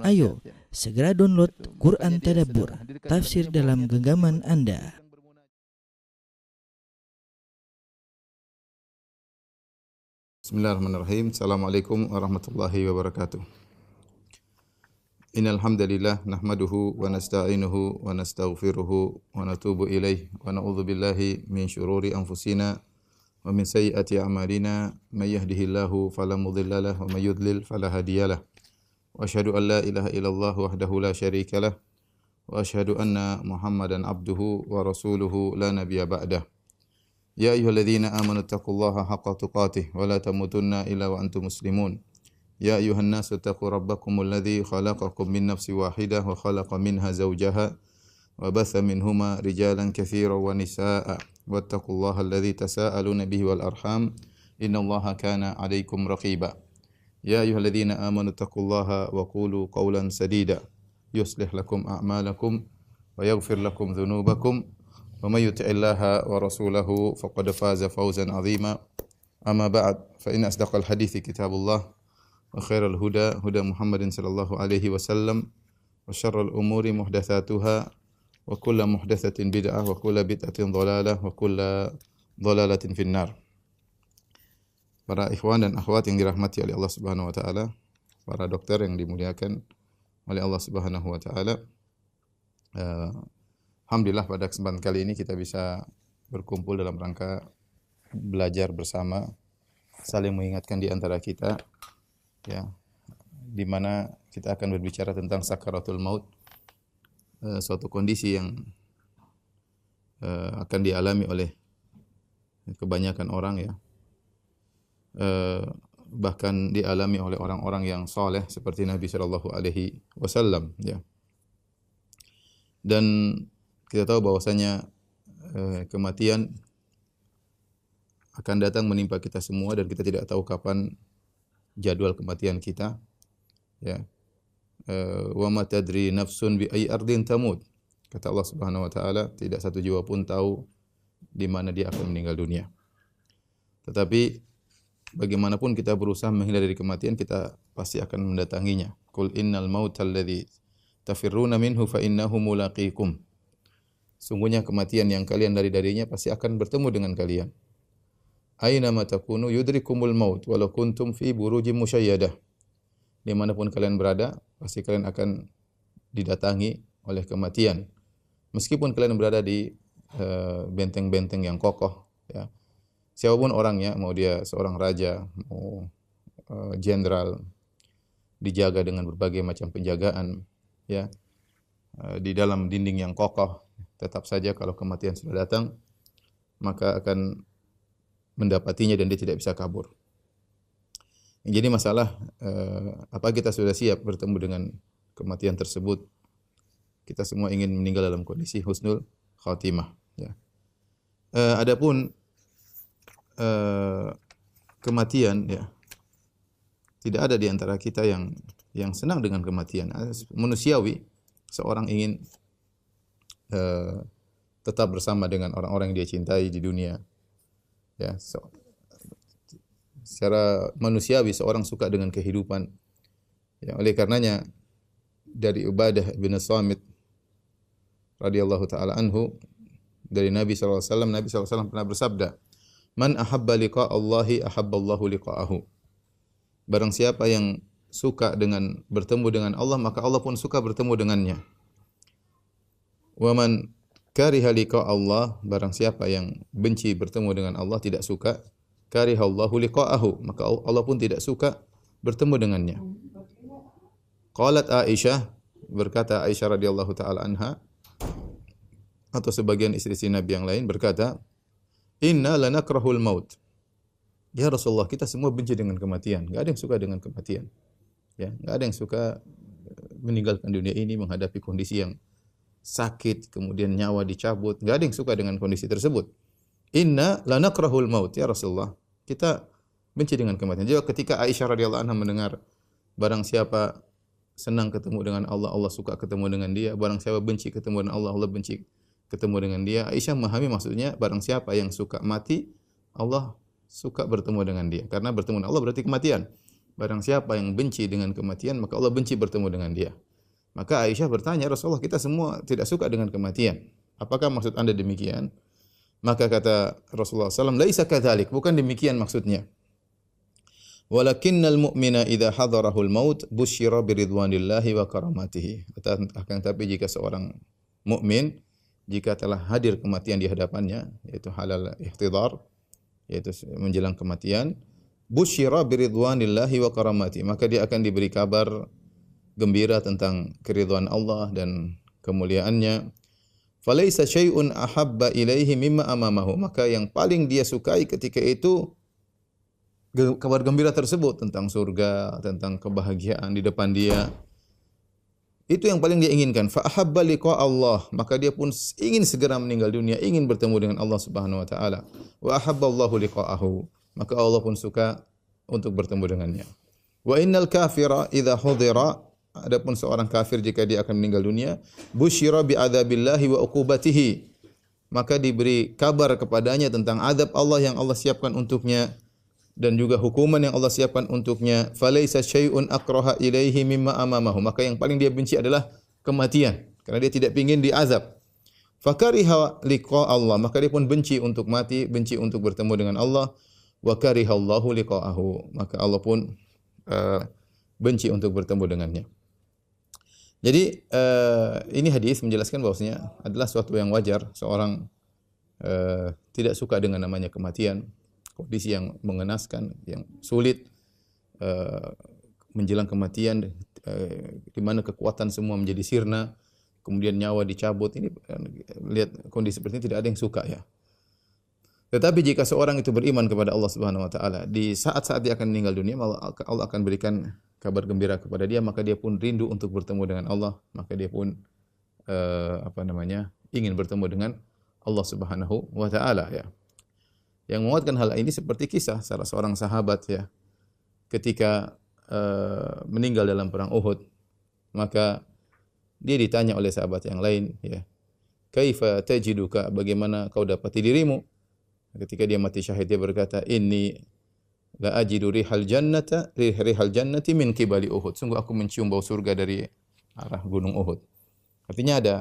Ayo, segera download Quran Tadabbur, tafsir dalam genggaman Anda. Bismillahirrahmanirrahim. Assalamualaikum warahmatullahi wabarakatuh. Innal hamdalillah nahmaduhu wa nasta'inuhu wa nastaghfiruhu wa natubu ilaih wa na'udzu billahi min syururi anfusina wa min sayyiati a'malina may yahdihillahu fala mudilla lahu wa may yudlil fala hadiyalah. Wa asyhadu an la ilaha illallah wahdahu la syarikalah wa asyhadu anna Muhammadan abduhu wa rasuluhu la nabiyya ba'dah. Ya ayyuhalladzina amanu taqullaha haqqa tuqatih wa la tamutunna illa wa antum muslimun. Ya ayyuhan nasu taqu rabbakumul ladzi khalaqakum min nafsin wahidah wa khalaqa minha zawjaha wa batha minhuma rijalan katsiran wa nisaa'a wattaqullaha alladzi tasaaluna bihi wal arham innallaha kana 'alaikum raqiba. Ya ayyuhalladzina amanu taqullaha wa qulu qawlan sadida yuslih lakum a'malakum wa yaghfir lakum dhunubakum wa may yuti'illaha wa rasulahu faqad faza fawzan 'azima. Amma ba'd, fa inna asdaqal hadithi kitabullah wa khairal huda huda Muhammadin sallallahu alaihi wasallam wa syarrul umuri muhdatsatuha wa kullu muhdatsatin bid'ah wa kullu bid'atin dhalalah wa kullu dhalalatin finnar. Para ikhwan dan akhwat yang dirahmati oleh Allah Subhanahu wa taala, para dokter yang dimuliakan oleh Allah Subhanahu wa taala. Alhamdulillah pada kesempatan kali ini kita bisa berkumpul dalam rangka belajar bersama, saling mengingatkan di antara kita, ya, di mana kita akan berbicara tentang sakaratul maut, suatu kondisi yang akan dialami oleh kebanyakan orang, ya, bahkan dialami oleh orang-orang yang saleh seperti Nabi sallallahu alaihi wasallam, ya. Dan kita tahu bahwasanya kematian akan datang menimpa kita semua dan kita tidak tahu kapan jadwal kematian kita, ya. Wa ma tadri nafsun bi ayyi ardin tamut. Kata Allah Subhanahu wa taala, tidak satu jiwa pun tahu di mana dia akan meninggal dunia. Tetapi bagaimanapun kita berusaha menghindari dari kematian, kita pasti akan mendatanginya. Qul innal mautal ladzi tafirruna minhu fa innahu mulaqikum. Sungguhnya kematian yang kalian lari darinya pasti akan bertemu dengan kalian. Aina ma takunu yudrikumul maut walau kuntum fi burujim musyayyadah. Dimanapun kalian berada, pasti kalian akan didatangi oleh kematian. Meskipun kalian berada di benteng-benteng yang kokoh, ya. Siapapun orangnya, mau dia seorang raja, mau jenderal, dijaga dengan berbagai macam penjagaan, ya, di dalam dinding yang kokoh, tetap saja kalau kematian sudah datang, maka akan mendapatinya dan dia tidak bisa kabur. Jadi masalah, apa kita sudah siap bertemu dengan kematian tersebut? Kita semua ingin meninggal dalam kondisi husnul khatimah, ya. Adapun kematian, ya, tidak ada di antara kita yang senang dengan kematian. Manusiawi, seorang ingin tetap bersama dengan orang-orang yang dia cintai di dunia, ya. Secara manusiawi seorang suka dengan kehidupan, ya. Oleh karenanya dari Ubadah bin Samit radhiyallahu taala anhu, dari Nabi sallallahu alaihi wasallam, Nabi sallallahu alaihi wasallam pernah bersabda, "Man ahabba liqa Allahi ahabballahu liqa'ahu." Barang siapa yang suka dengan bertemu dengan Allah, maka Allah pun suka bertemu dengannya. Wa man kariha liqa Allah, barang siapa yang benci bertemu dengan Allah, tidak suka, karihallahu liqa'ahu, maka Allah pun tidak suka bertemu dengannya. Qalat Aisyah, berkata Aisyah radhiyallahu taala anha, atau sebagian istri-istri Nabi yang lain berkata, "Inna lanakrahul maut." Ya Rasulullah, kita semua benci dengan kematian. Enggak ada yang suka dengan kematian. Ya, enggak ada yang suka meninggalkan dunia ini, menghadapi kondisi yang sakit, kemudian nyawa dicabut. Enggak ada yang suka dengan kondisi tersebut. Inna lanakrahul maut, ya Rasulullah. Kita benci dengan kematian. Jadi ketika Aisyah radhiyallahu anha mendengar barang siapa senang ketemu dengan Allah, Allah suka ketemu dengan dia. Barang siapa benci ketemu dengan Allah, Allah benci ketemu dengan dia. Aisyah memahami maksudnya barang siapa yang suka mati, Allah suka bertemu dengan dia. Karena bertemu dengan Allah berarti kematian. Barang siapa yang benci dengan kematian, maka Allah benci bertemu dengan dia. Maka Aisyah bertanya, Rasulullah, kita semua tidak suka dengan kematian. Apakah maksud Anda demikian? Maka kata Rasulullah SAW, laisa kadzalik, bukan demikian maksudnya. Walakinnal mu'mina idza hadarahul maut busyira biridwanillahi wa karamatihi. Akan tapi jika seorang mukmin jika telah hadir kematian di hadapannya, yaitu halal ihtidar, yaitu menjelang kematian, busyira biridwanillahi wa karamatihi, maka dia akan diberi kabar gembira tentang keridhaan Allah dan kemuliaannya. Falaisa syai'un ahabba ilaihi mimma amamahu, maka yang paling dia sukai ketika itu kabar gembira tersebut tentang surga, tentang kebahagiaan di depan dia. Itu yang paling dia inginkan. Fa ahabba liqa Allah, maka dia pun ingin segera meninggal dunia, ingin bertemu dengan Allah Subhanahu wa taala. Wa ahabba Allahu liqa'ahu, maka Allah pun suka untuk bertemu dengannya. Wa innal kafira idza hudira, adapun seorang kafir jika dia akan meninggal dunia, busyira bi adzabillahi wa uqubatihi, maka diberi kabar kepadanya tentang azab Allah yang Allah siapkan untuknya dan juga hukuman yang Allah siapkan untuknya. Falaisa syai'un akraha ilaihi mimma amamahu, maka yang paling dia benci adalah kematian karena dia tidak ingin diazab. Fakariha liqa Allah, maka dia pun benci untuk mati, benci untuk bertemu dengan Allah. Wa karihallahu liqa'ahu, maka Allah pun benci untuk bertemu dengannya. Jadi ini hadis menjelaskan bahwasanya adalah suatu yang wajar seorang tidak suka dengan namanya kematian, kondisi yang mengenaskan, yang sulit, menjelang kematian, di mana kekuatan semua menjadi sirna, kemudian nyawa dicabut. Ini lihat kondisi seperti ini tidak ada yang suka ya. Tetapi jika seorang itu beriman kepada Allah Subhanahu wa taala, di saat-saat dia akan meninggal dunia, Allah akan berikan kabar gembira kepada dia, maka dia pun rindu untuk bertemu dengan Allah, maka dia pun ingin bertemu dengan Allah Subhanahu wa taala ya. Yang menguatkan hal ini seperti kisah salah seorang sahabat ya, ketika meninggal dalam perang Uhud, maka dia ditanya oleh sahabat yang lain ya, kaifa tajiduka, bagaimana kau dapati dirimu? Ketika dia mati syahid, dia berkata, inni la ajidu rihal jannati min qibali Uhud, sungguh aku mencium bau surga dari arah gunung Uhud. Artinya ada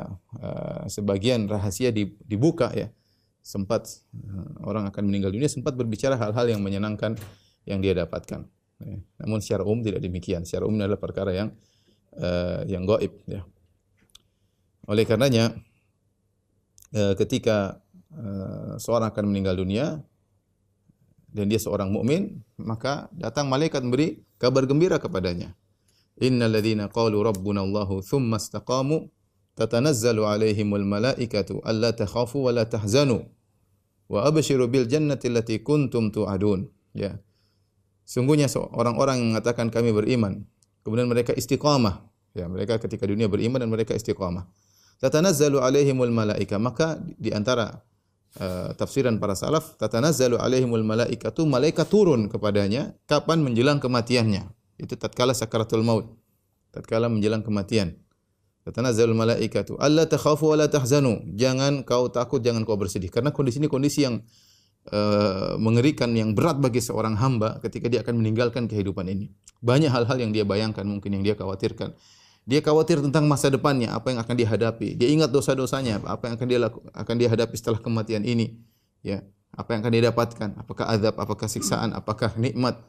sebagian rahasia dibuka ya. Sempat orang akan meninggal dunia, sempat berbicara hal-hal yang menyenangkan yang dia dapatkan. Namun secara umum tidak demikian. Secara umum adalah perkara yang gaib. Ya. Oleh karenanya, ketika seorang akan meninggal dunia dan dia seorang mukmin, maka datang malaikat memberi kabar gembira kepadanya. Innal ladzina qalu rabbuna Allahu tsumma istaqamu tatanazzalu alaihimul malaikatu alla takhafu wa la tahzanu wa abshiru bil jannati allati kuntum tu'adun. Ya. Sungguhnya orang-orang yang mengatakan kami beriman, kemudian mereka istiqamah. Ya, mereka ketika dunia beriman dan mereka istiqamah. Tatanazzalu alaihimul malaika, maka di antara tafsiran para salaf, tatanazzalu alaihimul malaikatu, malaikat turun kepadanya kapan menjelang kematiannya. Itu tatkala sakaratul maut. Tatkala menjelang kematian. Tatanazzalul malaikatu alla takhafu wa la tahzanu, jangan kau takut, jangan kau bersedih, karena kondisi ini kondisi yang mengerikan, yang berat bagi seorang hamba ketika dia akan meninggalkan kehidupan ini. Banyak hal-hal yang dia bayangkan, mungkin yang dia khawatirkan. Dia khawatir tentang masa depannya, apa yang akan dia hadapi. Dia ingat dosa-dosanya, apa yang akan dia hadapi setelah kematian ini. Ya, apa yang akan dia dapatkan? Apakah azab, apakah siksaan, apakah nikmat?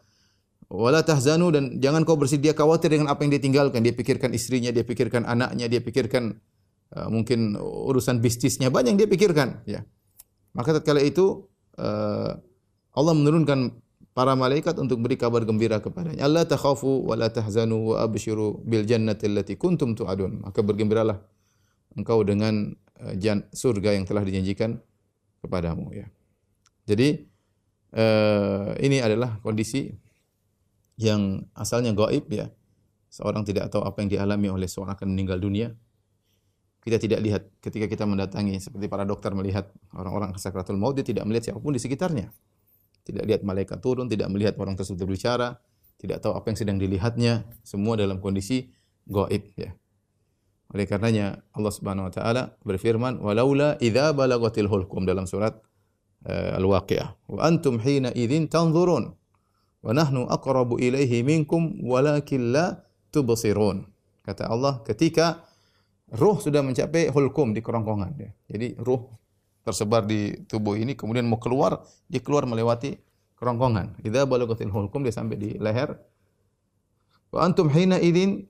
Wala tahzanu, dan jangan kau bersedih. Dia khawatir dengan apa yang dia tinggalkan. Dia pikirkan istrinya, dia pikirkan anaknya, dia pikirkan mungkin urusan bisnisnya, banyak yang dia pikirkan. Ya. Maka tatkala itu Allah menurunkan para malaikat untuk beri kabar gembira kepadanya. Allah takhafu wa la tahzanu wa abshiru bil jannati allati kuntum tu'adun. Maka bergembiralah engkau dengan surga yang telah dijanjikan kepadamu. Ya. Jadi ini adalah kondisi yang asalnya gaib ya. Seorang tidak tahu apa yang dialami oleh seorang akan meninggal dunia. Kita tidak lihat ketika kita mendatangi, seperti para dokter melihat orang-orang sakratul maut, dia tidak melihat siapapun di sekitarnya. Tidak lihat malaikat turun, tidak melihat orang tersebut berbicara, tidak tahu apa yang sedang dilihatnya, semua dalam kondisi gaib ya. Oleh karenanya Allah Subhanahu wa taala berfirman, walaula idza balagatil hulqum, dalam surat Al-Waqiah, wa antum hina idzin tanzurun. Wa nahnu aqrabu ilaihi minkum walakin la tubsirun. Kata Allah, ketika ruh sudah mencapai hulqum di kerongkongan ya. Jadi ruh tersebar di tubuh ini kemudian mau keluar, dia keluar melewati kerongkongan. Idza balagatil hulqum, dia sampai di leher. Wa antum hina idzin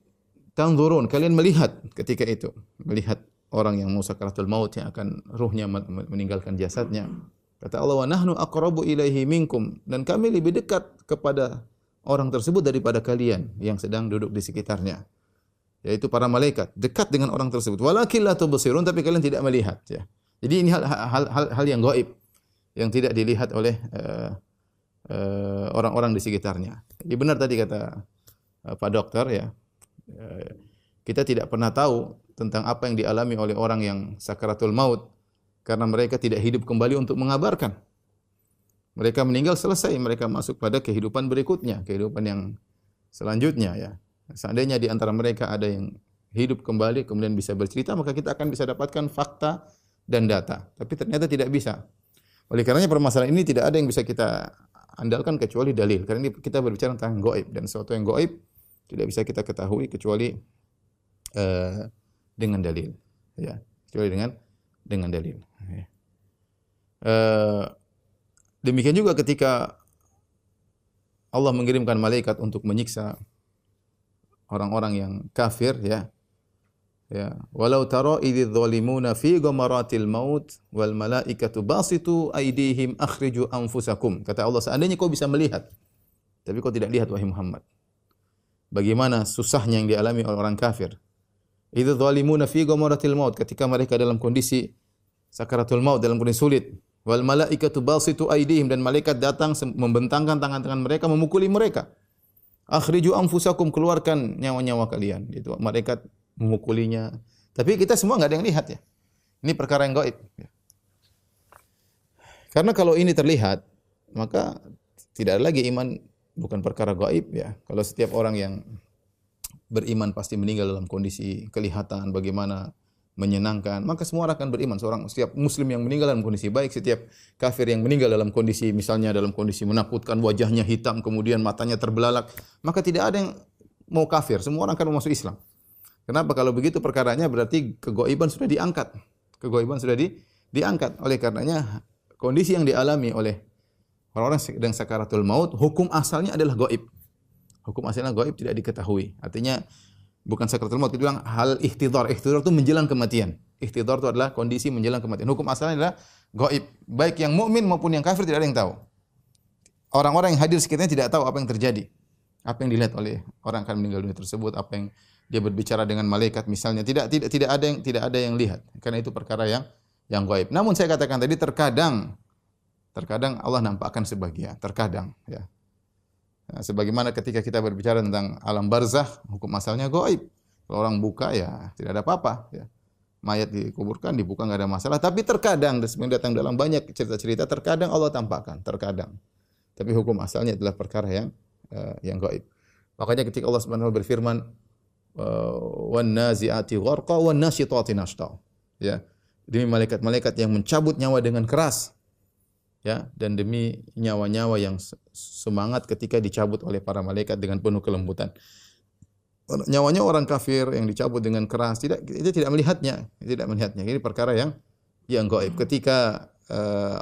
tanzurun, kalian melihat ketika itu, melihat orang yang mau sakaratul maut yang akan ruhnya meninggalkan jasadnya. Kata Allah, wa nahnu aqrabu ilaihi minkum, dan kami lebih dekat kepada orang tersebut daripada kalian yang sedang duduk di sekitarnya. Yaitu para malaikat, dekat dengan orang tersebut. Walakin la tubsirun, tapi kalian tidak melihat ya. Jadi ini hal yang gaib yang tidak dilihat oleh orang-orang di sekitarnya. Jadi benar tadi kata Pak Dokter ya. Kita tidak pernah tahu tentang apa yang dialami oleh orang yang sakaratul maut karena mereka tidak hidup kembali untuk mengabarkan. Mereka meninggal, selesai, mereka masuk pada kehidupan berikutnya, kehidupan yang selanjutnya ya. Seandainya di antara mereka ada yang hidup kembali kemudian bisa bercerita, maka kita akan bisa dapatkan fakta dan data. Tapi ternyata tidak bisa. Oleh karenanya permasalahan ini tidak ada yang bisa kita andalkan kecuali dalil. Karena ini kita berbicara tentang gaib, dan sesuatu yang gaib tidak bisa kita ketahui kecuali dengan dalil, ya, kecuali dengan dalil. Ya. Demikian juga ketika Allah mengirimkan malaikat untuk menyiksa orang-orang yang kafir, ya. Ya, walau tara idz zalimuna fi ghamaratil maut wal malaikatu basitu aydihim akhriju anfusakum. Kata Allah, seandainya kau bisa melihat, tapi kau tidak lihat wahai Muhammad. Bagaimana susahnya yang dialami oleh orang kafir. Idz zalimuna fi ghamaratil maut, ketika mereka dalam kondisi sakaratul maut, dalam kondisi sulit. Wal malaikatu basitu aydihim, dan malaikat datang membentangkan tangan-tangan mereka, memukuli mereka. Akhriju anfusakum, keluarkan nyawa-nyawa kalian. Itu malaikat memukulinya. Tapi kita semua enggak ada yang lihat ya. Ini perkara yang gaib ya. Karena kalau ini terlihat, maka tidak ada lagi iman, bukan perkara gaib ya. Kalau setiap orang yang beriman pasti meninggal dalam kondisi kelihatan bagaimana menyenangkan, maka semua orang akan beriman. Setiap muslim yang meninggal dalam kondisi baik, setiap kafir yang meninggal dalam kondisi, misalnya dalam kondisi menakutkan, wajahnya hitam, kemudian matanya terbelalak, maka tidak ada yang mau kafir, semua orang akan masuk Islam. Kenapa? Kalau begitu perkaranya berarti kegoiban sudah diangkat. Kegoiban sudah diangkat. Oleh karenanya kondisi yang dialami oleh orang-orang sedang sakaratul maut, hukum asalnya adalah gaib. Hukum asalnya gaib, tidak diketahui. Artinya bukan sakaratul maut, kita bilang hal ihtidhar. Ihtidhar itu menjelang kematian. Ihtidhar itu adalah kondisi menjelang kematian. Hukum asalnya adalah gaib. Baik yang mukmin maupun yang kafir tidak ada yang tahu. Orang-orang yang hadir sekitarnya tidak tahu apa yang terjadi. Apa yang dilihat oleh orang akan meninggal dunia tersebut, apa yang dia berbicara dengan malaikat misalnya, tidak ada yang lihat. Karena itu perkara yang gaib. Namun saya katakan tadi, terkadang Allah nampakkan sebagian, terkadang ya. Nah, sebagaimana ketika kita berbicara tentang alam barzakh, hukum asalnya gaib. Kalau orang buka ya tidak ada apa-apa ya. Mayat dikuburkan, dibuka enggak ada masalah, tapi terkadang, dan sebenarnya datang dalam banyak cerita-cerita, terkadang Allah tampakkan, terkadang. Tapi hukum asalnya adalah perkara yang gaib. Makanya ketika Allah Subhanahu wa taala berfirman, wan nazi'ati gharqa wan nasyitati nashta. Ya. Demi malaikat-malaikat yang mencabut nyawa dengan keras. Ya, dan demi nyawa-nyawa yang semangat ketika dicabut oleh para malaikat dengan penuh kelembutan. Nyawanya orang kafir yang dicabut dengan keras, itu tidak melihatnya, Ini perkara yang gaib. Ketika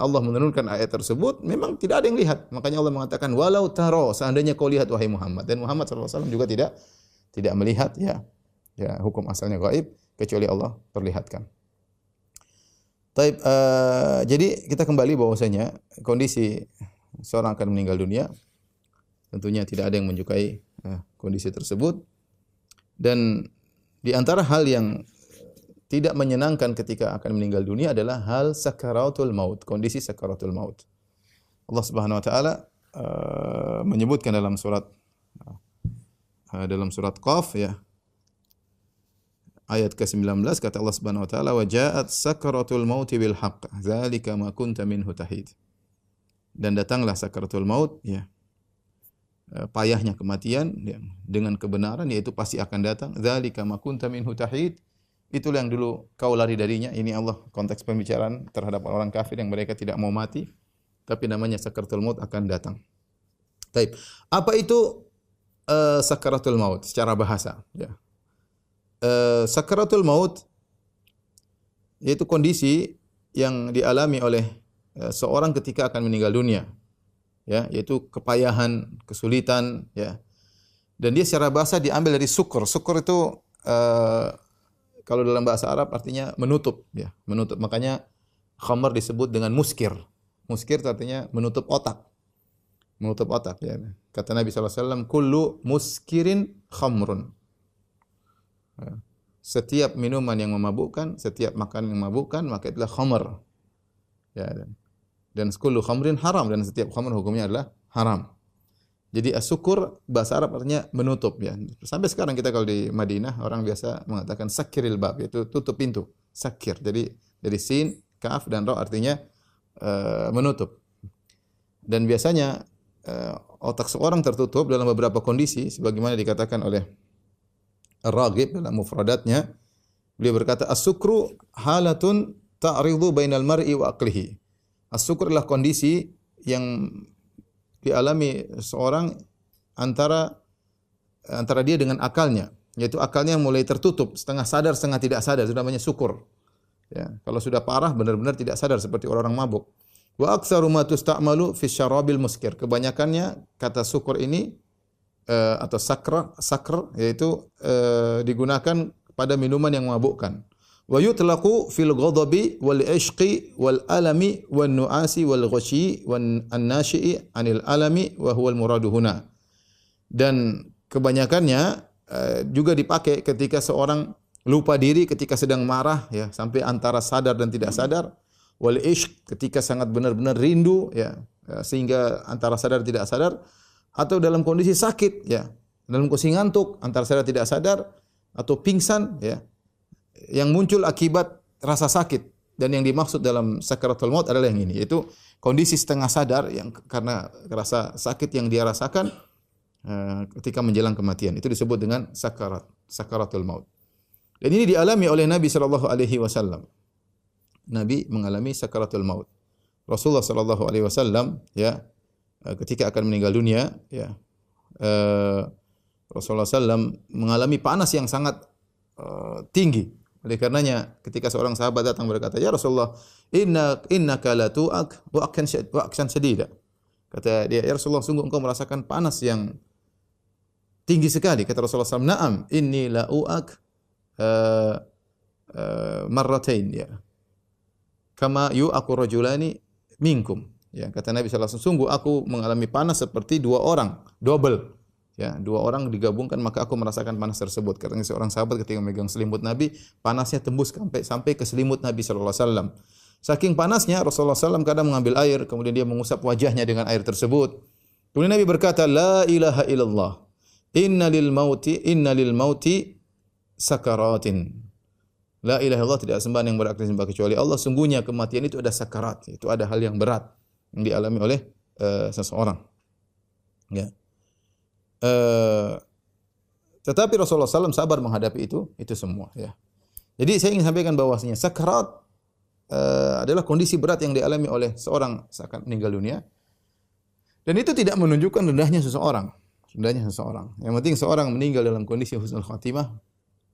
Allah menurunkan ayat tersebut, memang tidak ada yang lihat. Makanya Allah mengatakan, walau taro, seandainya kau lihat wahai Muhammad. Dan Muhammad SAW juga tidak melihat ya. Ya, hukum asalnya gaib kecuali Allah perlihatkan. Taib, jadi kita kembali bahwasanya kondisi seorang akan meninggal dunia, tentunya tidak ada yang menyukai kondisi tersebut. Dan di antara hal yang tidak menyenangkan ketika akan meninggal dunia adalah hal sakaratul maut, kondisi sakaratul maut. Allah Subhanahu wa taala menyebutkan dalam surat Qaf ya. Ayat ke-19 kata Allah Subhanahu wa taala, wa ja'at sakaratul maut bil haqq dzalika ma kunta minhu tahid. Dan datanglah sakaratul maut ya. Payahnya kematian ya, dengan kebenaran, yaitu pasti akan datang. Dzalika ma kunta minhu tahid. Itulah yang dulu kau lari darinya. Ini Allah konteks pembicaraan terhadap orang kafir yang mereka tidak mau mati, tapi namanya sakaratul maut akan datang. Baik. Apa itu sakaratul maut secara bahasa? Ya. Sakaratul maut yaitu kondisi yang dialami oleh seorang ketika akan meninggal dunia. Ya, yaitu kepayahan, kesulitan, ya. Dan dia secara bahasa diambil dari syukur. Syukur itu kalau dalam bahasa Arab artinya menutup, ya, menutup. Makanya khamar disebut dengan muskir. Muskir artinya menutup otak. Menutup otak, ya. Kata Nabi SAW, kullu muskirin khamrun. Ya. Setiap minuman yang memabukkan, setiap makanan yang memabukkan, maka itulah khamar. Ya, dan kullu khamrin haram, dan setiap khamr hukumnya adalah haram. Jadi as-sukur bahasa Arab artinya menutup, ya. Sampai sekarang kita kalau di Madinah orang biasa mengatakan sakiril bab, yaitu tutup pintu. Sakir. Jadi dari sin, kaf dan ra artinya menutup. Dan biasanya otak seorang tertutup dalam beberapa kondisi sebagaimana dikatakan oleh Ar-Raghib dalam mufradatnya. Beliau berkata as-sukru halatun ta'ridu bainal mar'i wa aqlihi. As-sukru adalah kondisi yang dialami seorang antara dia dengan akalnya, yaitu akalnya mulai tertutup, setengah sadar, setengah tidak sadar, itu namanya syukur. Ya, kalau sudah parah benar-benar tidak sadar seperti orang-orang mabuk. Wa aktsaru ma tusta'malu fi syarabil muskir. Kebanyakannya kata syukur ini atau sakr yaitu digunakan pada minuman yang memabukkan. Wa yutlaqu fil ghadabi wal ishqi wal alami wan nu'asi wal ghashi wan annashi'i anil alami wa huwal muradu huna. Dan kebanyakannya juga dipakai ketika seorang lupa diri ketika sedang marah, ya, sampai antara sadar dan tidak sadar. Wal ishq ketika sangat benar-benar rindu, ya, sehingga antara sadar dan tidak sadar, atau dalam kondisi sakit, ya, dalam kondisi ngantuk antara sadar tidak sadar atau pingsan, ya, yang muncul akibat rasa sakit. Dan yang dimaksud dalam sakaratul maut adalah yang ini, yaitu kondisi setengah sadar yang karena rasa sakit yang dia rasakan ketika menjelang kematian. Itu disebut dengan sakaratul maut. Dan ini dialami oleh Nabi sallallahu alaihi wasallam. Nabi mengalami sakaratul maut. Rasulullah sallallahu alaihi wasallam, ya, ketika akan meninggal dunia, ya, Rasulullah sallam mengalami panas yang sangat tinggi. Oleh karenanya ketika seorang sahabat datang berkata, "Ya Rasulullah, innaka la tu'ak wa akan shadida." Kata dia, "Ya Rasulullah, sungguh engkau merasakan panas yang tinggi sekali." Kata Rasulullah SAW, "Na'am, inni la u'ak marratain, ya. Kama yu'aku rajulani minkum." Ya, kata Nabi sallallahu alaihi wasallam, "Sungguh aku mengalami panas seperti dua orang, double." Ya, dua orang digabungkan maka aku merasakan panas tersebut. Karena seorang sahabat ketika memegang selimut Nabi, panasnya tembus sampai ke selimut Nabi sallallahu alaihi wasallam. Saking panasnya Rasulullah SAW kadang mengambil air, kemudian dia mengusap wajahnya dengan air tersebut. Kemudian Nabi berkata, "La ilaha illallah. Inna lil mauti sakaratin." La ilaha illallah, tidak sembahan yang berhak disembah kecuali Allah. Sungguhnya kematian itu ada sakarat, itu ada hal yang berat yang dialami oleh seseorang. Ya. Tetapi Rasulullah SAW sabar menghadapi itu semua, ya. Jadi saya ingin sampaikan bahwasanya sakarat adalah kondisi berat yang dialami oleh seorang saat meninggal dunia. Dan itu tidak menunjukkan rendahnya seseorang. Yang penting seorang meninggal dalam kondisi husnul khatimah,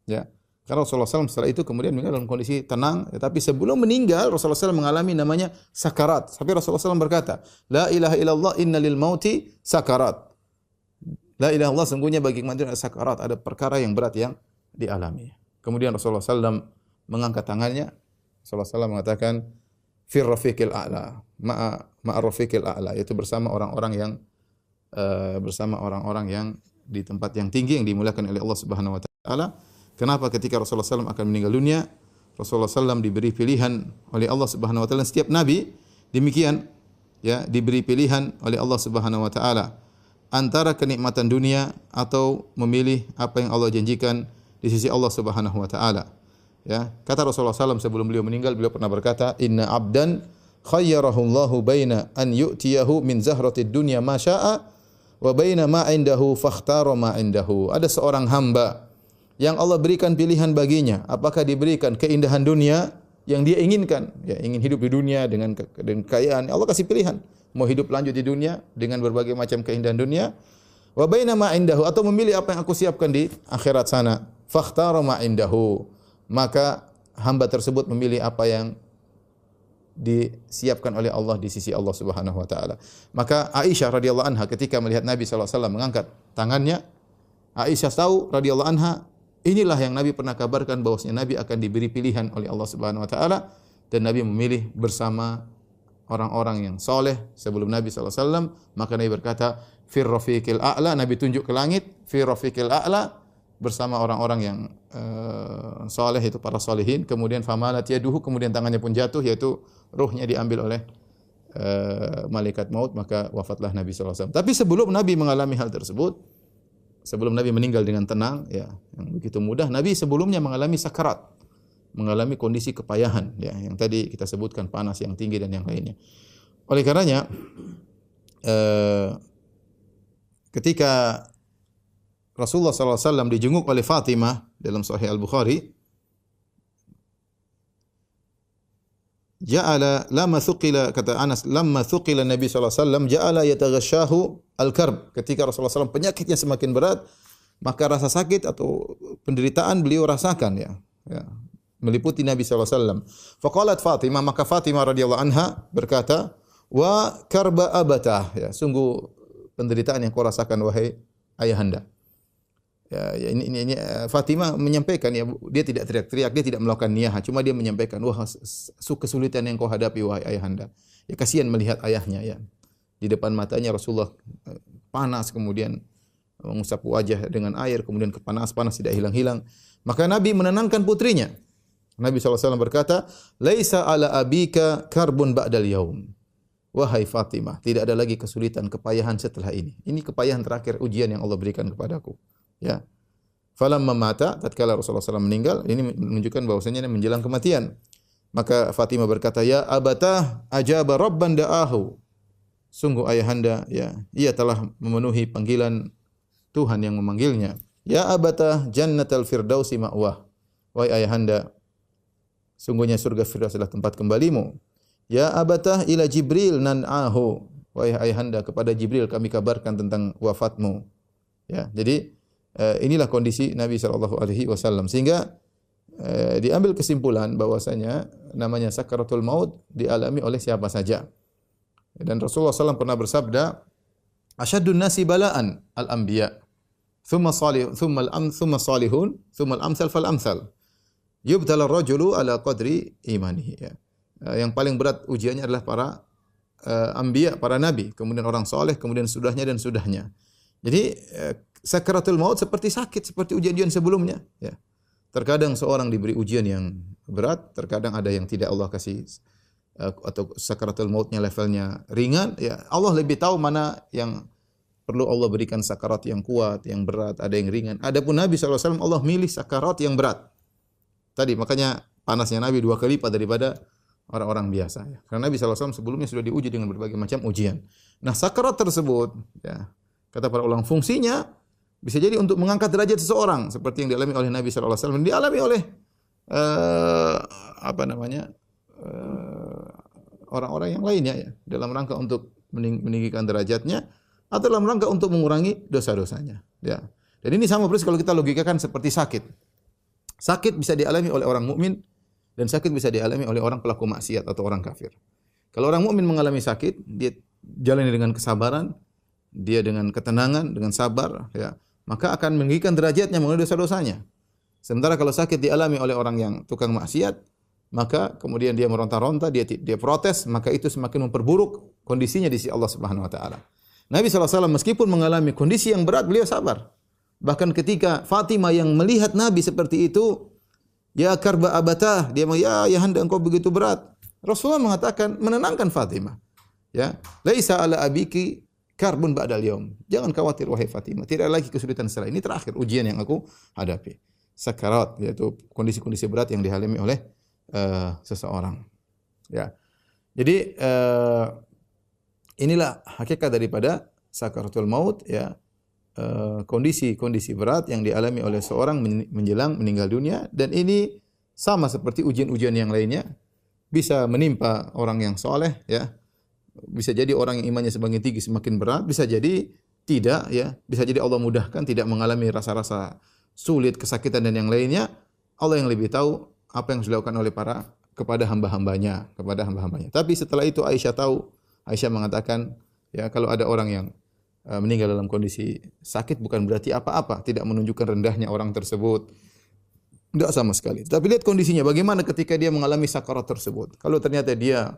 ya. Karena Rasulullah SAW setelah itu kemudian meninggal dalam kondisi tenang, tetapi sebelum meninggal Rasulullah SAW mengalami namanya sakarat. Tapi Rasulullah SAW berkata, "La ilaha illallah, inna lil mauti sakarat." La ilaha illallah, sungguhnya bagi kematian ada sakarat, ada perkara yang berat yang dialami. Kemudian Rasulullah SAW mengangkat tangannya. Rasulullah SAW mengatakan, "Fir rafiqil a'la, ma'a rafiqil a'la," yaitu bersama orang-orang yang di tempat yang tinggi yang dimuliakan oleh Allah Subhanahu wa taala. Kenapa ketika Rasulullah SAW akan meninggal dunia, Rasulullah SAW diberi pilihan oleh Allah Subhanahu wa taala. Setiap nabi demikian, ya, diberi pilihan oleh Allah Subhanahu wa taala antara kenikmatan dunia atau memilih apa yang Allah janjikan di sisi Allah Subhanahu wa taala. Ya, kata Rasulullah SAW sebelum beliau meninggal, beliau pernah berkata, "Inna abdan khayyarahullahu baina an yu'tiyahu min zahratid dunya ma syaa wa baina ma indahu fakhtara ma indahu." Ada seorang hamba yang Allah berikan pilihan baginya, apakah diberikan keindahan dunia yang dia inginkan, ya, ingin hidup di dunia dengan kekayaan. Allah kasih pilihan, mau hidup lanjut di dunia dengan berbagai macam keindahan dunia, wa baina ma indahu, atau memilih apa yang aku siapkan di akhirat sana. Fakhtara ma indahu, maka hamba tersebut memilih apa yang disiapkan oleh Allah di sisi Allah Subhanahu wa taala. Maka Aisyah radhiyallahu anha ketika melihat Nabi sallallahu alaihi wasallam mengangkat tangannya, Aisyah tahu radhiyallahu anha, inilah yang Nabi pernah kabarkan bahwasanya Nabi akan diberi pilihan oleh Allah Subhanahu wa taala, dan Nabi memilih bersama orang-orang yang soleh sebelum Nabi sallallahu alaihi wasallam. Maka Nabi berkata, fir rafiqil a'la, Nabi tunjuk ke langit, fir rafiqil a'la, bersama orang-orang yang soleh, itu para solehin. Kemudian famalat yaduhu, kemudian tangannya pun jatuh, yaitu ruhnya diambil oleh malaikat maut, maka wafatlah Nabi sallallahu alaihi wasallam. Tapi sebelum Nabi mengalami hal tersebut, sebelum Nabi meninggal dengan tenang, ya, yang begitu mudah, Nabi sebelumnya mengalami sakarat, mengalami kondisi kepayahan, ya, yang tadi kita sebutkan, panas yang tinggi dan yang lainnya. Oleh karenanya, ketika Rasulullah sallallahu alaihi wasallam dijenguk oleh Fatimah dalam Sahih Al-Bukhari, ja'ala lamma thuqila, kata Anas, lamma thuqila Nabi sallallahu alaihi wasallam ja'ala yataghashahu al-karb. Ketika Rasulullah SAW penyakitnya semakin berat, maka rasa sakit atau penderitaan beliau rasakan, ya, meliputi Nabi sallallahu alaihi wasallam. Faqalat Fatimah, maka Fatimah radhiyallahu anha berkata, wa karba abatah, ya, sungguh penderitaan yang kau rasakan wahai ayahanda. Ya, ini Fatimah menyampaikan, ya, dia tidak teriak-teriak, dia tidak melakukan niyah, cuma dia menyampaikan, wah, kesulitan yang kau hadapi wahai ayahanda. Ya, kasihan melihat ayahnya, ya. Di depan matanya Rasulullah panas, kemudian mengusap wajah dengan air, kemudian panas tidak hilang-hilang. Maka Nabi menenangkan putrinya. Nabi SAW berkata, laisa ala abika karbun ba'dal yaum. Wahai Fatimah, tidak ada lagi kesulitan, kepayahan setelah ini. Ini kepayahan terakhir, ujian yang Allah berikan kepadaku. Ya. Falamma mata, tatkala Rasulullah SAW meninggal, ini menunjukkan bahwasanya menjelang kematian. Maka Fatimah berkata, ya abatah ajaba rabban da'ahu. Sungguh ayahanda, ya, ia telah memenuhi panggilan Tuhan yang memanggilnya. Ya abatah jannatal firdausi ma'wah. Wahai ayahanda, sungguhnya surga Firdaus adalah tempat kembalimu. Ya abatah ila Jibril nan'ahu. Wahai ayahanda, kepada Jibril kami kabarkan tentang wafatmu. Ya, jadi inilah kondisi Nabi sallallahu alaihi wasallam, sehingga diambil kesimpulan bahwasanya namanya sakaratul maut dialami oleh siapa saja. Dan Rasulullah SAW pernah bersabda, asyadun nasi balaan al-anbiya, thumma salihun, thumma al-amsal fal-amsal. Yubtala ar-rajulu ala qadri imanihi. Ya. Yang paling berat ujiannya adalah para anbiya, para nabi, kemudian orang soleh, kemudian sudahnya dan sudahnya. Jadi sakaratul maut seperti sakit, seperti ujian-ujian sebelumnya. Ya. Terkadang seorang diberi ujian yang berat, terkadang ada yang tidak Allah kasih, atau sakaratul mautnya levelnya ringan. Ya, Allah lebih tahu mana yang perlu Allah berikan sakarat yang kuat, yang berat, ada yang ringan. Adapun Nabi SAW, Allah milih sakarat yang berat. Tadi makanya panasnya Nabi 2 kali lipat daripada orang-orang biasa. Ya. Karena Nabi SAW sebelumnya sudah diuji dengan berbagai macam ujian. Nah, sakarat tersebut, ya, kata para ulama, fungsinya bisa jadi untuk mengangkat derajat seseorang, seperti yang dialami oleh Nabi SAW, dialami oleh orang-orang yang lainnya, ya, dalam rangka untuk meninggikan derajatnya atau dalam rangka untuk mengurangi dosa-dosanya. Ya. Dan ini sama persis kalau kita logikakan seperti sakit. Sakit bisa dialami oleh orang mukmin dan sakit bisa dialami oleh orang pelaku maksiat atau orang kafir. Kalau orang mukmin mengalami sakit, dia jalani dengan kesabaran, dia dengan ketenangan, dengan sabar, ya, maka akan meninggikan derajatnya mengenai dosa-dosanya. Sementara kalau sakit dialami oleh orang yang tukang maksiat, maka kemudian dia meronta-ronta, dia protes, maka itu semakin memperburuk kondisinya di sisi Allah Subhanahu wa taala. Nabi SAW meskipun mengalami kondisi yang berat, beliau sabar. Bahkan ketika Fatimah yang melihat Nabi seperti itu, ya karba abatah, dia mengatakan, ya ayahanda engkau begitu berat. Rasulullah mengatakan, menenangkan Fatimah. Ya, laisa ala abiki karbun ba'dal yaum. Jangan khawatir wahai Fatimah, tidak lagi kesulitan setelah ini, terakhir ujian yang aku hadapi. Sakarat, yaitu kondisi-kondisi berat yang dialami oleh seseorang. Ya. Jadi inilah hakikat daripada sakaratul maut, ya. Kondisi-kondisi berat yang dialami oleh seorang menjelang meninggal dunia, dan ini Sama seperti ujian-ujian yang lainnya bisa menimpa orang yang soleh, ya. Bisa jadi orang yang imannya semakin tinggi semakin berat, bisa jadi tidak, ya. Bisa jadi Allah mudahkan, tidak mengalami rasa-rasa sulit, kesakitan dan yang lainnya. Allah yang lebih tahu apa yang harus dilakukan oleh kepada hamba-hambanya. Tapi setelah itu Aisyah tahu, Aisyah mengatakan, ya, kalau ada orang yang meninggal dalam kondisi sakit bukan berarti apa-apa, tidak menunjukkan rendahnya orang tersebut. Tidak sama sekali. Tapi lihat kondisinya, bagaimana ketika dia mengalami sakarat tersebut. Kalau ternyata dia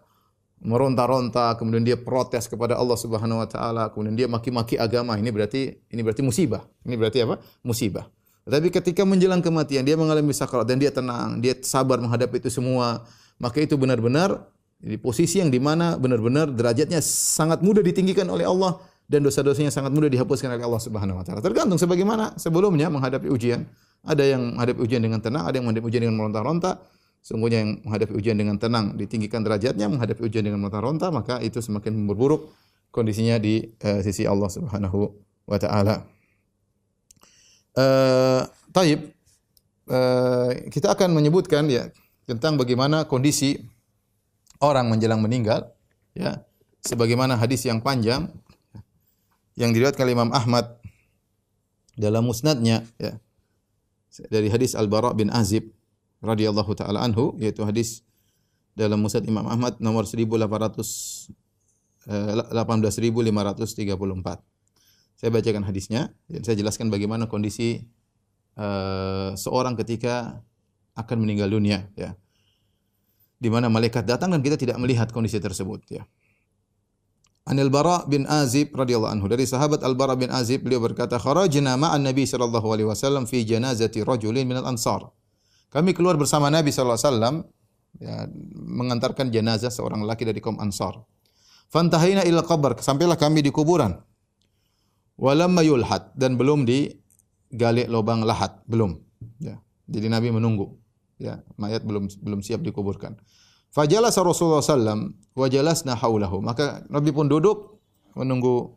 meronta-ronta, kemudian dia protes kepada Allah Subhanahu wa taala, kemudian dia maki-maki agama, ini berarti musibah. Ini berarti apa? Musibah. Tapi ketika menjelang kematian dia mengalami sakarat dan dia tenang, dia sabar menghadapi itu semua, maka itu benar-benar di posisi yang di mana benar-benar derajatnya sangat mudah ditinggikan oleh Allah dan dosa-dosanya sangat mudah dihapuskan oleh Allah Subhanahu wa taala. Tergantung sebagaimana sebelumnya menghadapi ujian. Ada yang menghadapi ujian dengan tenang, ada yang menghadapi ujian dengan meronta-ronta. Sungguhnya yang menghadapi ujian dengan tenang ditinggikan derajatnya, menghadapi ujian dengan meronta-ronta maka itu semakin memperburuk kondisinya di sisi Allah Subhanahu wa taala. Taib, kita akan menyebutkan, ya, tentang bagaimana kondisi orang menjelang meninggal, ya, sebagaimana hadis yang panjang yang diriwayatkan oleh Imam Ahmad dalam musnadnya, ya, dari hadis Al-Bara bin Azib radhiyallahu taala anhu, yaitu hadis dalam musnad Imam Ahmad nomor 18534. Saya bacakan hadisnya dan saya jelaskan bagaimana kondisi seorang ketika akan meninggal dunia, ya. Di mana malaikat datang dan kita tidak melihat kondisi tersebut, ya. Anil Bara bin Azib radhiyallahu anhu, dari sahabat Al-Bara bin Azib, beliau berkata, "Kharajna ma'an Nabi sallallahu alaihi wasallam fi janazati rajulin minal ansar." Kami keluar bersama Nabi sallallahu alaihi wasallam, ya, mengantarkan jenazah seorang lelaki dari kaum Ansar. Fantahaina ila qabr, sampailah kami di kuburan. Walamma yulhad, dan belum digali lubang lahat, belum, ya. Jadi Nabi menunggu, ya, mayat belum siap dikuburkan. Fajalasa Rasulullah sallam wa jalasna haulahu. Maka Nabi pun duduk menunggu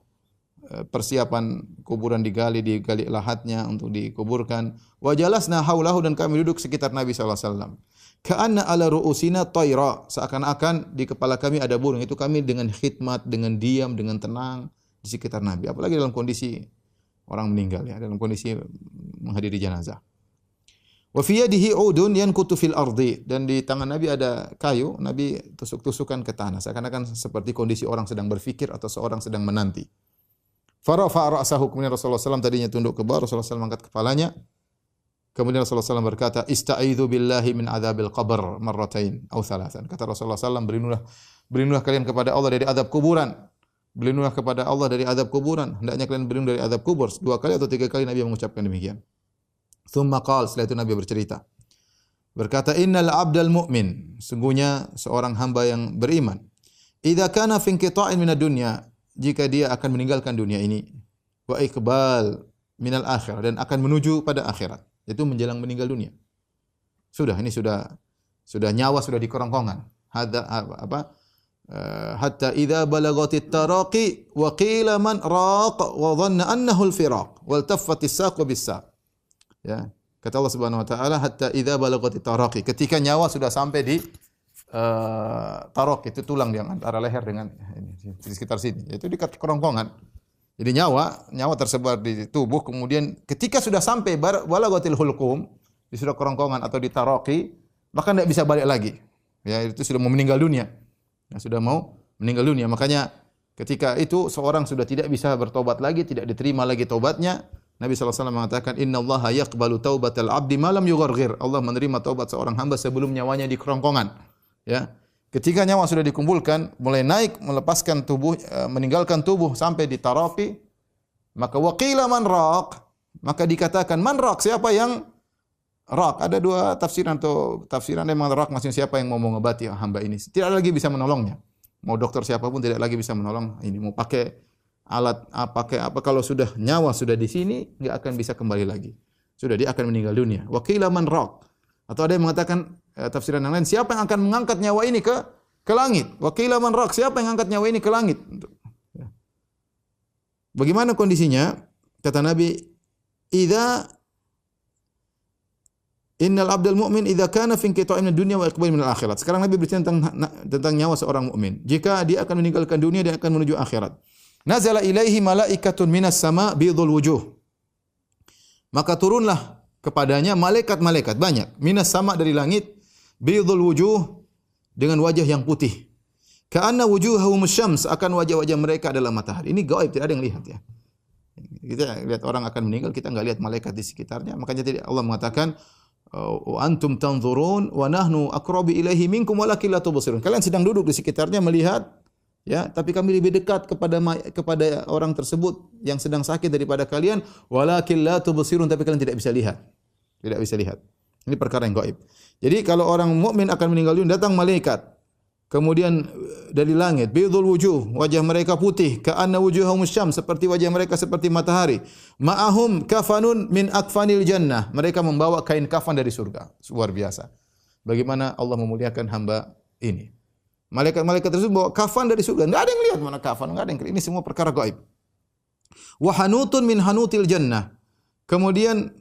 persiapan kuburan digali lahatnya untuk dikuburkan. Wa jalasna haulahu, dan kami duduk sekitar Nabi sallallahu alaihi wasallam. Ka'anna ala ru'usina tayra, seakan-akan di kepala kami ada burung. Itu kami dengan khidmat, dengan diam, dengan tenang di sekitar Nabi. Apalagi dalam kondisi orang meninggal, ya, dalam kondisi menghadiri jenazah. Wa fi yadihi udun yankutu fil ardi, dan di tangan Nabi ada kayu, Nabi tusuk-tusukan ke tanah, seakan-akan seperti kondisi orang sedang berfikir atau seorang sedang menanti. Farafa ra'sahu, kemudian Rasulullah SAW tadinya tunduk ke bawah, Rasulullah SAW angkat kepalanya. Kemudian Rasulullah SAW berkata, "Ista'idzu billahi min adzabil qabr marratain aw thalathan." Kata Rasulullah SAW, berlindunglah kalian kepada Allah dari azab kuburan. Berlindunglah kepada Allah dari azab kuburan. Hendaknya kalian berlindung dari azab kubur 2 kali atau 3 kali Nabi mengucapkan demikian. Tsumma qala, setelah itu Nabi bercerita. Berkata, "Innal 'abdal mu'min," sungguhnya seorang hamba yang beriman, "idza kana fi inqita'in minad dunya," jika dia akan meninggalkan dunia ini, "wa iqbal minal akhirah," dan akan menuju pada akhirat, itu menjelang meninggal dunia. Ini sudah nyawa sudah di kerongkongan. Hatta idza balagatit taraqi wa qila man raq wa dhanna annahu al-firaq wal taffatis saq bis-saq. Ya, kata Allah Subhanahu wa taala, hatta idza balagatit taraqi, ketika nyawa sudah sampai di taraq, itu tulang yang antara leher dengan ini, di sekitar sini, yaitu di kerongkongan. Jadi nyawa tersebar di tubuh, kemudian ketika sudah sampai balagatil hulqum, di sudah kerongkongan atau di taraqi, maka tidak bisa balik lagi. Ya, itu sudah mau meninggal dunia. Ya, sudah mau meninggal dunia. Makanya ketika itu seorang sudah tidak bisa bertobat lagi, tidak diterima lagi taubatnya. Nabi SAW mengatakan, "Innallaha yaqbalu taubatal 'abdi ma lam yugharghir." Allah menerima taubat seorang hamba sebelum nyawanya di kerongkongan. Ya. Ketika nyawa sudah dikumpulkan, mulai naik, melepaskan tubuh, meninggalkan tubuh sampai di taraqi, maka waqila man raq, maka dikatakan man raq, siapa yang raq? Ada 2 tafsiran, atau tafsiran memang raq maksudnya siapa yang mau mengobati hamba ini. Tidak lagi bisa menolongnya. Mau dokter siapapun tidak lagi bisa menolong ini. Mau pakai alat pakai apa, kalau sudah nyawa sudah di sini enggak akan bisa kembali lagi. Sudah, dia akan meninggal dunia. Waqila man raq. Atau ada yang mengatakan tafsiran yang lain, siapa yang akan mengangkat nyawa ini ke langit? Waqila man raq, siapa yang angkat nyawa ini ke langit? Bagaimana kondisinya? Kata Nabi, idza Innal abdal mu'min idza kana fi inqita'in min dunya wa iqbal min al-akhirat. Sekarang Nabi bercerita tentang nyawa seorang mukmin. Jika dia akan meninggalkan dunia, dia akan menuju akhirat. Nazala ilaihi malaikatun minas sama bidul wujuh. Maka turunlah kepadanya malaikat-malaikat banyak minas sama dari langit bidul wujuh dengan wajah yang putih. Ka'anna wujuhahum syams, akan wajah-wajah mereka adalah matahari. Ini gaib, tidak ada yang lihat ya. Kita lihat orang akan meninggal, kita enggak lihat malaikat di sekitarnya. Makanya tadi Allah mengatakan wa antum tanzurun wa nahnu aqrabu ilaihi minkum walakin la tubsirun. Kalian sedang duduk di sekitarnya melihat ya, tapi kami lebih dekat kepada orang tersebut yang sedang sakit daripada kalian, walakin la tubsirun, tapi kalian tidak bisa lihat. Tidak bisa lihat. Ini perkara yang gaib. Jadi kalau orang mukmin akan meninggal dunia, datang malaikat. Kemudian dari langit, bidul wujuh, wajah mereka putih, ka'anna wujuhahum syams, seperti wajah mereka seperti matahari. Ma'ahum kafanun min akfanil jannah. Mereka membawa kain kafan dari surga. Luar biasa. Bagaimana Allah memuliakan hamba ini. Malaikat-malaikat tersebut bawa kafan dari surga. Enggak ada yang lihat mana kafan, enggak ada yang lihat. Ini semua perkara gaib. Wa hanutun min hanutil jannah. Kemudian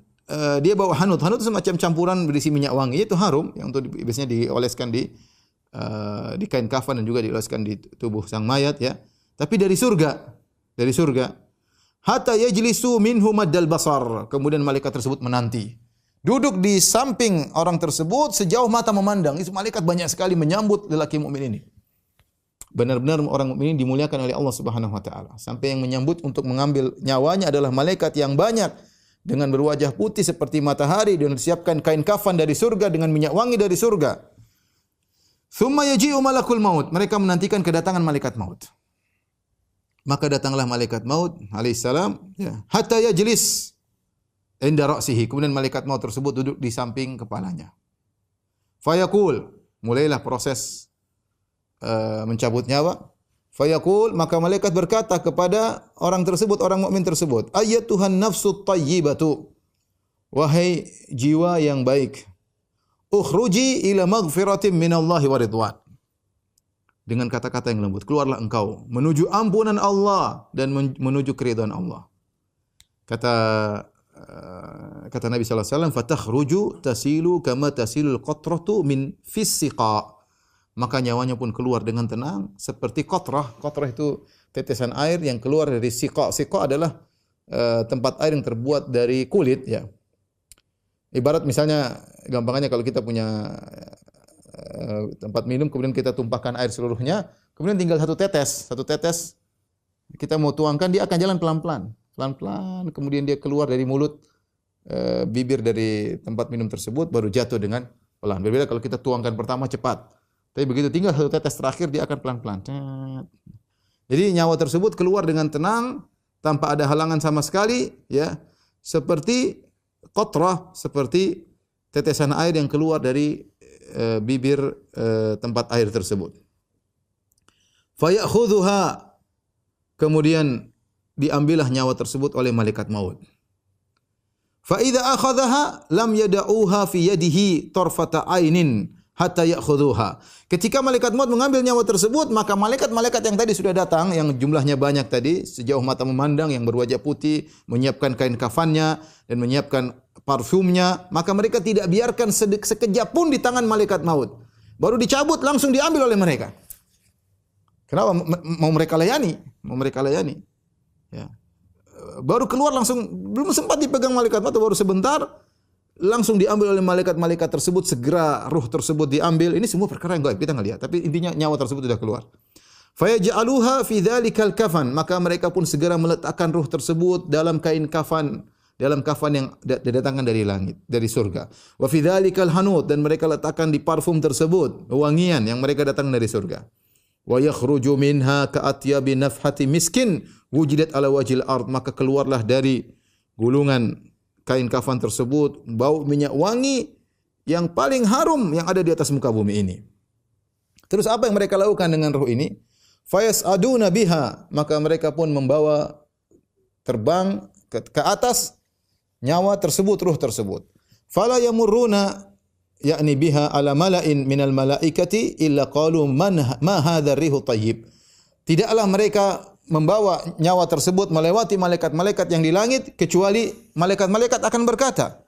dia bawa hanut. Hanut itu semacam campuran berisi minyak wangi. Itu harum yang untuk biasanya dioleskan di kain kafan dan juga dioleskan di tubuh sang mayat ya. Tapi dari surga, dari surga. Hatta yajlisu minhu maddal basar. Kemudian malaikat tersebut menanti. Duduk di samping orang tersebut sejauh mata memandang. Itu malaikat banyak sekali menyambut lelaki mukmin ini. Benar-benar orang mukmin ini dimuliakan oleh Allah Subhanahu wa taala. Sampai yang menyambut untuk mengambil nyawanya adalah malaikat yang banyak dengan berwajah putih seperti matahari dan disiapkan kain kafan dari surga dengan minyak wangi dari surga. Thumma yaji'u malakul maut. Mereka menantikan kedatangan malaikat maut. Maka datanglah malaikat maut alaihissalam ya, hatta yajlis inda ra'sihi. Kemudian malaikat maut tersebut duduk di samping kepalanya. Fayaqul, mulailah proses mencabut nyawa. Fayaqul, maka malaikat berkata kepada orang tersebut, orang mukmin tersebut, ayyatuhan nafsut thayyibatu, wahai jiwa yang baik, ukhruji ila maghfiratin minallahi wa ridwan. Dengan kata-kata yang lembut, keluarlah engkau menuju ampunan Allah dan menuju keridhaan Allah. Kata Nabi sallallahu alaihi wasallam, fatakhruju tasilu kama tasilul qatratu min fis-siqa. Maka nyawanya pun keluar dengan tenang seperti qatrah. Qatrah itu tetesan air yang keluar dari siqa. Siqa adalah tempat air yang terbuat dari kulit ya. Ibarat misalnya gampangnya kalau kita punya tempat minum kemudian kita tumpahkan air seluruhnya, kemudian tinggal satu tetes kita mau tuangkan, dia akan jalan pelan-pelan, kemudian dia keluar dari mulut bibir dari tempat minum tersebut baru jatuh dengan pelan. Berbeda kalau kita tuangkan pertama cepat, tapi begitu tinggal satu tetes terakhir dia akan pelan-pelan. Jadi nyawa tersebut keluar dengan tenang tanpa ada halangan sama sekali ya, seperti qatrah, seperti tetesan air yang keluar dari bibir tempat air tersebut. Fayakhudhuha, kemudian diambillah nyawa tersebut oleh malaikat maut. Fa idza akhadhaha lam yad'uha fi yadihi tarfata ainin hatta ya'khudhuha. Ketika malaikat maut mengambil nyawa tersebut, maka malaikat-malaikat yang tadi sudah datang, yang jumlahnya banyak tadi, sejauh mata memandang, yang berwajah putih, menyiapkan kain kafannya dan menyiapkan parfumnya, maka mereka tidak biarkan sekejap pun di tangan malaikat maut. Baru dicabut langsung diambil oleh mereka. Kenapa? Mau mereka layani, Ya. Baru keluar langsung, belum sempat dipegang malaikat maut, baru sebentar langsung diambil oleh malaikat-malaikat tersebut, segera ruh tersebut diambil. Ini semua perkara yang gaib, kita enggak lihat, tapi intinya nyawa tersebut sudah keluar. Fayaj'aluha fi dzalikal kafan, maka mereka pun segera meletakkan ruh tersebut dalam kain kafan, dalam kafan yang didatangkan dari langit, dari surga. Wa fi dzalikal hanut, dan mereka letakkan di parfum tersebut, wangian yang mereka datang dari surga. Wa yakhruju minha ka'atyabi nafhati miskin wujidat ala wajhil ard, maka keluarlah dari gulungan kain kafan tersebut bau minyak wangi yang paling harum yang ada di atas muka bumi ini. Terus apa yang mereka lakukan dengan ruh ini? Fayas'aduna biha, maka mereka pun membawa terbang ke atas nyawa tersebut, ruh tersebut. Fala yamurruna yakni biha ala mala'in minal malaikati illa qalu ma hadzal rihu thayyib. Tidaklah mereka membawa nyawa tersebut melewati malaikat-malaikat yang di langit kecuali malaikat-malaikat akan berkata,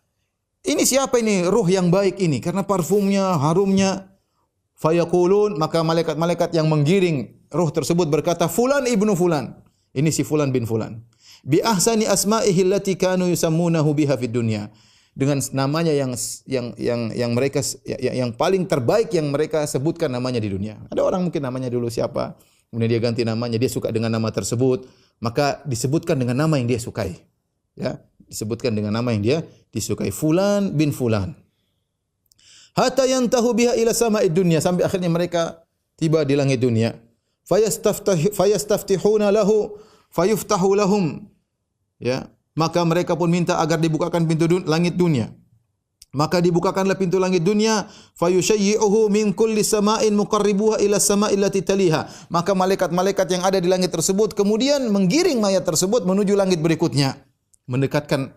ini siapa ini ruh yang baik ini? Karena parfumnya, harumnya. Fayaqulun, maka malaikat-malaikat yang menggiring ruh tersebut berkata, Fulan ibnu Fulan. Ini si Fulan bin Fulan. Bi ahsani asma'ihi allati kanu yusammunahu biha fid dunya. Dengan namanya yang mereka yang paling terbaik yang mereka sebutkan namanya di dunia. Ada orang mungkin namanya dulu siapa, kemudian dia ganti namanya, dia suka dengan nama tersebut, maka disebutkan dengan nama yang dia sukai. Ya, disebutkan dengan nama yang dia disukai, Fulan bin Fulan. Hatta yantahu biha ila sama'id dunya, sampai akhirnya mereka tiba di langit dunia. Fayastaftihuna lahu fayuftahu lahum. Ya, maka mereka pun minta agar dibukakan pintu langit dunia. Maka dibukakanlah pintu langit dunia, fayushayyi'uhu min kulli sama'in muqarribuha ila sama'il lati taliha. Maka malaikat-malaikat yang ada di langit tersebut kemudian menggiring mayat tersebut menuju langit berikutnya, mendekatkan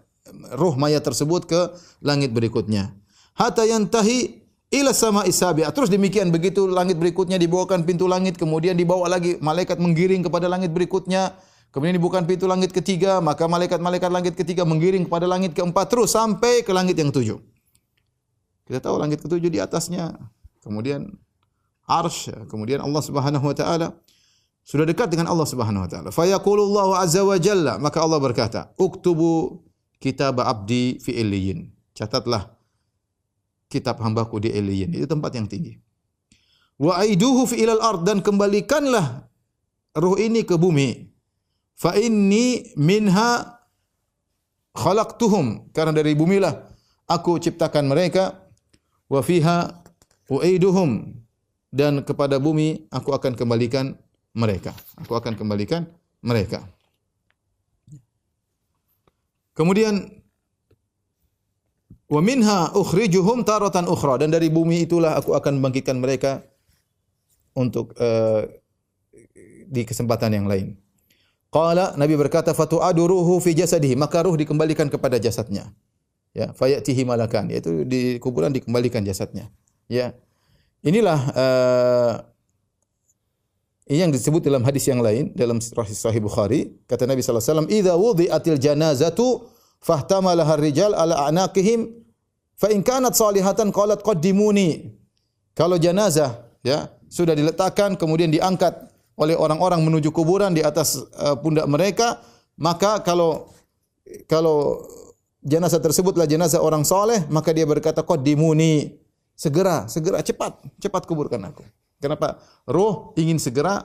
ruh mayat tersebut ke langit berikutnya. Hatta yantahi ila sama'is sabi'ah. Terus demikian begitu langit berikutnya dibawakan pintu langit, kemudian dibawa lagi malaikat menggiring kepada langit berikutnya. Kemudian dibukakan pintu langit ketiga, maka malaikat-malaikat langit ketiga menggiring kepada langit keempat terus sampai ke langit yang ketujuh. Kita tahu langit ketujuh di atasnya, kemudian arsy, kemudian Allah Subhanahu wa taala. Sudah dekat dengan Allah Subhanahu wa taala. Fa yaqulullahu azza wa jalla, maka Allah berkata, "Uktubu kitab abdi fi illiyin." Catatlah kitab hambaku di Illiyin, itu tempat yang tinggi. Wa aiduhu fi ilal ard, dan kembalikanlah ruh ini ke bumi. Fa inni minha khalaqtuhum, karena dari bumilah aku ciptakan mereka. Wa fiha uaiduhum, dan kepada bumi aku akan kembalikan mereka. Aku akan kembalikan mereka. Kemudian wa minha ukhrijuhum taratan ukhra, dan dari bumi itulah aku akan membangkitkan mereka untuk di kesempatan yang lain. Qala, Nabi berkata, fatu'adu ruhu fi jasadihi, maka ruh dikembalikan kepada jasadnya. Ya, fayatihi malakan, yaitu di kuburan dikembalikan jasadnya. Ya. Inilah ini yang disebut dalam hadis yang lain dalam Sahih Bukhari, kata Nabi sallallahu alaihi wasallam, "Idza wudi'atil janazatu fahtamalaha ar-rijal ala a'naqihim fa in kanat salihatan qalat qaddimuni." Kalau jenazah ya sudah diletakkan kemudian diangkat oleh orang-orang menuju kuburan di atas pundak mereka, maka kalau jenazah tersebutlah jenazah orang soleh, maka dia berkata qaddimuni, segera cepat kuburkan aku. Kenapa? Roh ingin segera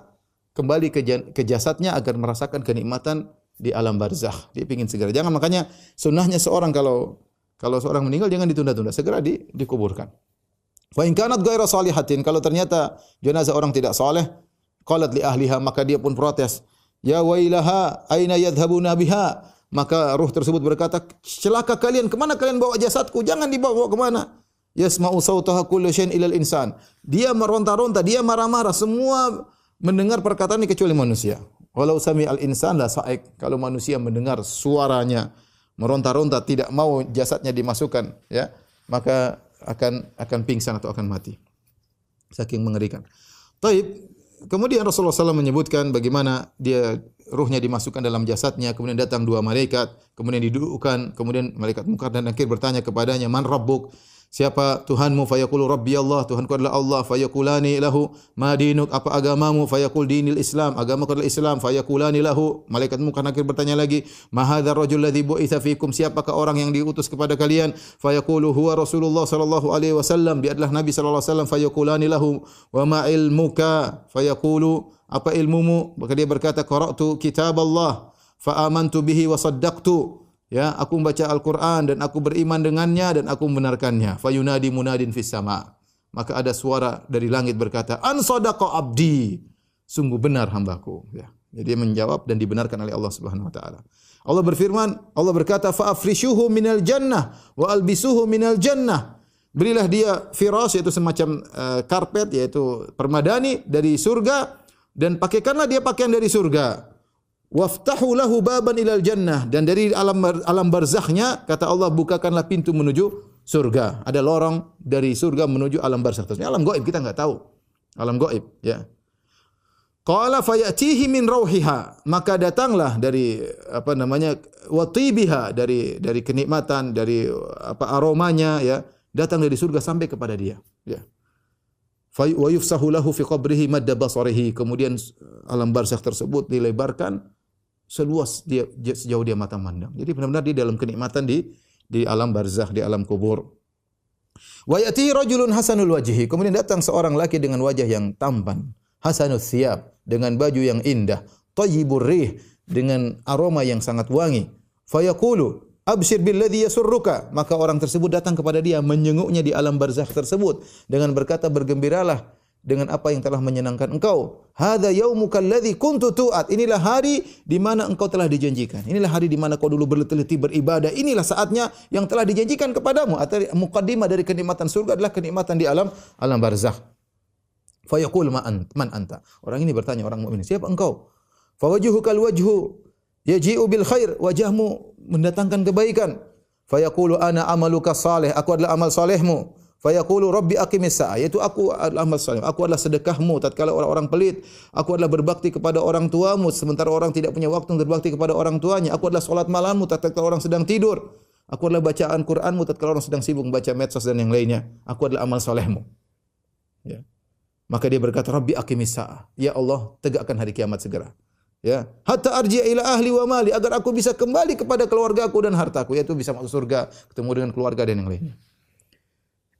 kembali ke jasadnya agar merasakan kenikmatan di alam barzakh. Dia ingin segera. Jangan, makanya sunnahnya seorang kalau seorang meninggal jangan ditunda-tunda, segera dikuburkan. Fa in kanat ghairu salihatin, kalau ternyata jenazah orang tidak saleh, qalat li ahliha, maka dia pun protes. Ya wailaha aina yadhhabuna biha, maka ruh tersebut berkata, celaka kalian, kemana kalian bawa jasadku? Jangan dibawa kemana. Yasma'u sautaha kullu syai'in ilal insan. Dia meronta-ronta, dia marah-marah, semua mendengar perkataan ini kecuali manusia. Walau sami'al insan la sa'ik. Kalau manusia mendengar suaranya meronta-ronta, tidak mau jasadnya dimasukkan, ya, maka akan pingsan atau akan mati. Saking mengerikan. Taib. Kemudian Rasulullah SAW menyebutkan bagaimana dia ruhnya dimasukkan dalam jasadnya, kemudian datang dua malaikat, kemudian didudukkan, kemudian malaikat Munkar dan Nakir bertanya kepadanya, man rabbuk? Siapa Tuhanmu? Fayaqulu Rabbi Allah, Tuhanku adalah Allah. Fayaqulani lahu ma dinuk, apa agamamu? Fayaqul dinil Islam, agamaku adalah Islam. Fayaqulani lahu, malaikat Munkar Nakir bertanya lagi, ma hadzal rajul ladzi bu'itsa fikum, siapakah orang yang diutus kepada kalian? Fayaqulu huwa Rasulullah sallallahu alaihi wasallam, dia adalah Nabi sallallahu alaihi wasallam. Fayaqulani lahu wa ma ilmuka? Fayaqulu, apa ilmumu? Maka dia berkata, qara'tu kitab Allah fa amantu bihi wa saddaqtu. Ya, aku membaca Al-Quran dan aku beriman dengannya dan aku membenarkannya. Fayunadi munadin fis sama. Maka ada suara dari langit berkata, an sadaqa abdi, sungguh benar hambaku. Ya. Jadi dia menjawab dan dibenarkan oleh Allah Subhanahu wa taala. Allah berfirman, Allah berkata, fa afrishuhu minal jannah wa albisuhu minal jannah. Berilah dia firas, yaitu semacam karpet, yaitu permadani dari surga, dan pakaikanlah dia pakaian dari surga. Waftahu lahu baban ilal jannah, dan dari alam barzakhnya kata Allah, bukakanlah pintu menuju surga. Ada lorong dari surga menuju alam barzakh. Ini alam gaib, kita enggak tahu. Alam gaib, ya. Qala fayatihi min rauhiha, maka datanglah dari apa namanya wa tibiha, dari kenikmatan, dari apa aromanya ya, datang dari surga sampai kepada dia ya. Wa yufsahu lahu fi qabrihi madda basarihi, kemudian alam barzakh tersebut dilebarkan seluas dia sejauh dia mata memandang. Jadi benar-benar dia dalam kenikmatan di alam barzakh, di alam kubur. Wa yati rajulun hasanul wajhi, kemudian datang seorang laki dengan wajah yang tampan, hasanul thiyab, dengan baju yang indah, thayyibur rih, dengan aroma yang sangat wangi. Fayaqulu abshir billadhi yasurruka, maka orang tersebut datang kepada dia menyenguknya di alam barzakh tersebut dengan berkata, bergembiralah dengan apa yang telah menyenangkan engkau. Hadza yaumuka alladhi kuntu tu'at, inilah hari di mana engkau telah dijanjikan. Inilah hari di mana kau dulu berletih-letih beribadah. Inilah saatnya yang telah dijanjikan kepadamu. Atau muqaddimah dari kenikmatan surga adalah kenikmatan di alam barzakh. Fayaqul man anta. Orang ini bertanya, orang mukmin, siapa engkau? Fawajuhukal wajhu yaji'u bil khair, wajahmu mendatangkan kebaikan. Fayaqulu ana amaluka salih, aku adalah amal salehmu. Fayaqulu rabbi aqimis sa'a, yaitu aku adalah amal saleh, aku adalah sedekahmu tatkala orang-orang pelit, aku adalah berbakti kepada orang tuamu sementara orang tidak punya waktu untuk berbakti kepada orang tuanya, aku adalah salat malammu tatkala orang sedang tidur, aku adalah bacaan Qur'anmu tatkala orang sedang sibuk membaca medsos dan yang lainnya, aku adalah amal salehmu. Ya. Maka dia berkata, Rabbi aqimis sa'a, ya Allah, tegakkan hari kiamat segera. Ya, hatta arji'a ila ahli wa mali, agar aku bisa kembali kepada keluargaku dan hartaku, yaitu bisa masuk surga, ketemu dengan keluarga dan yang lainnya.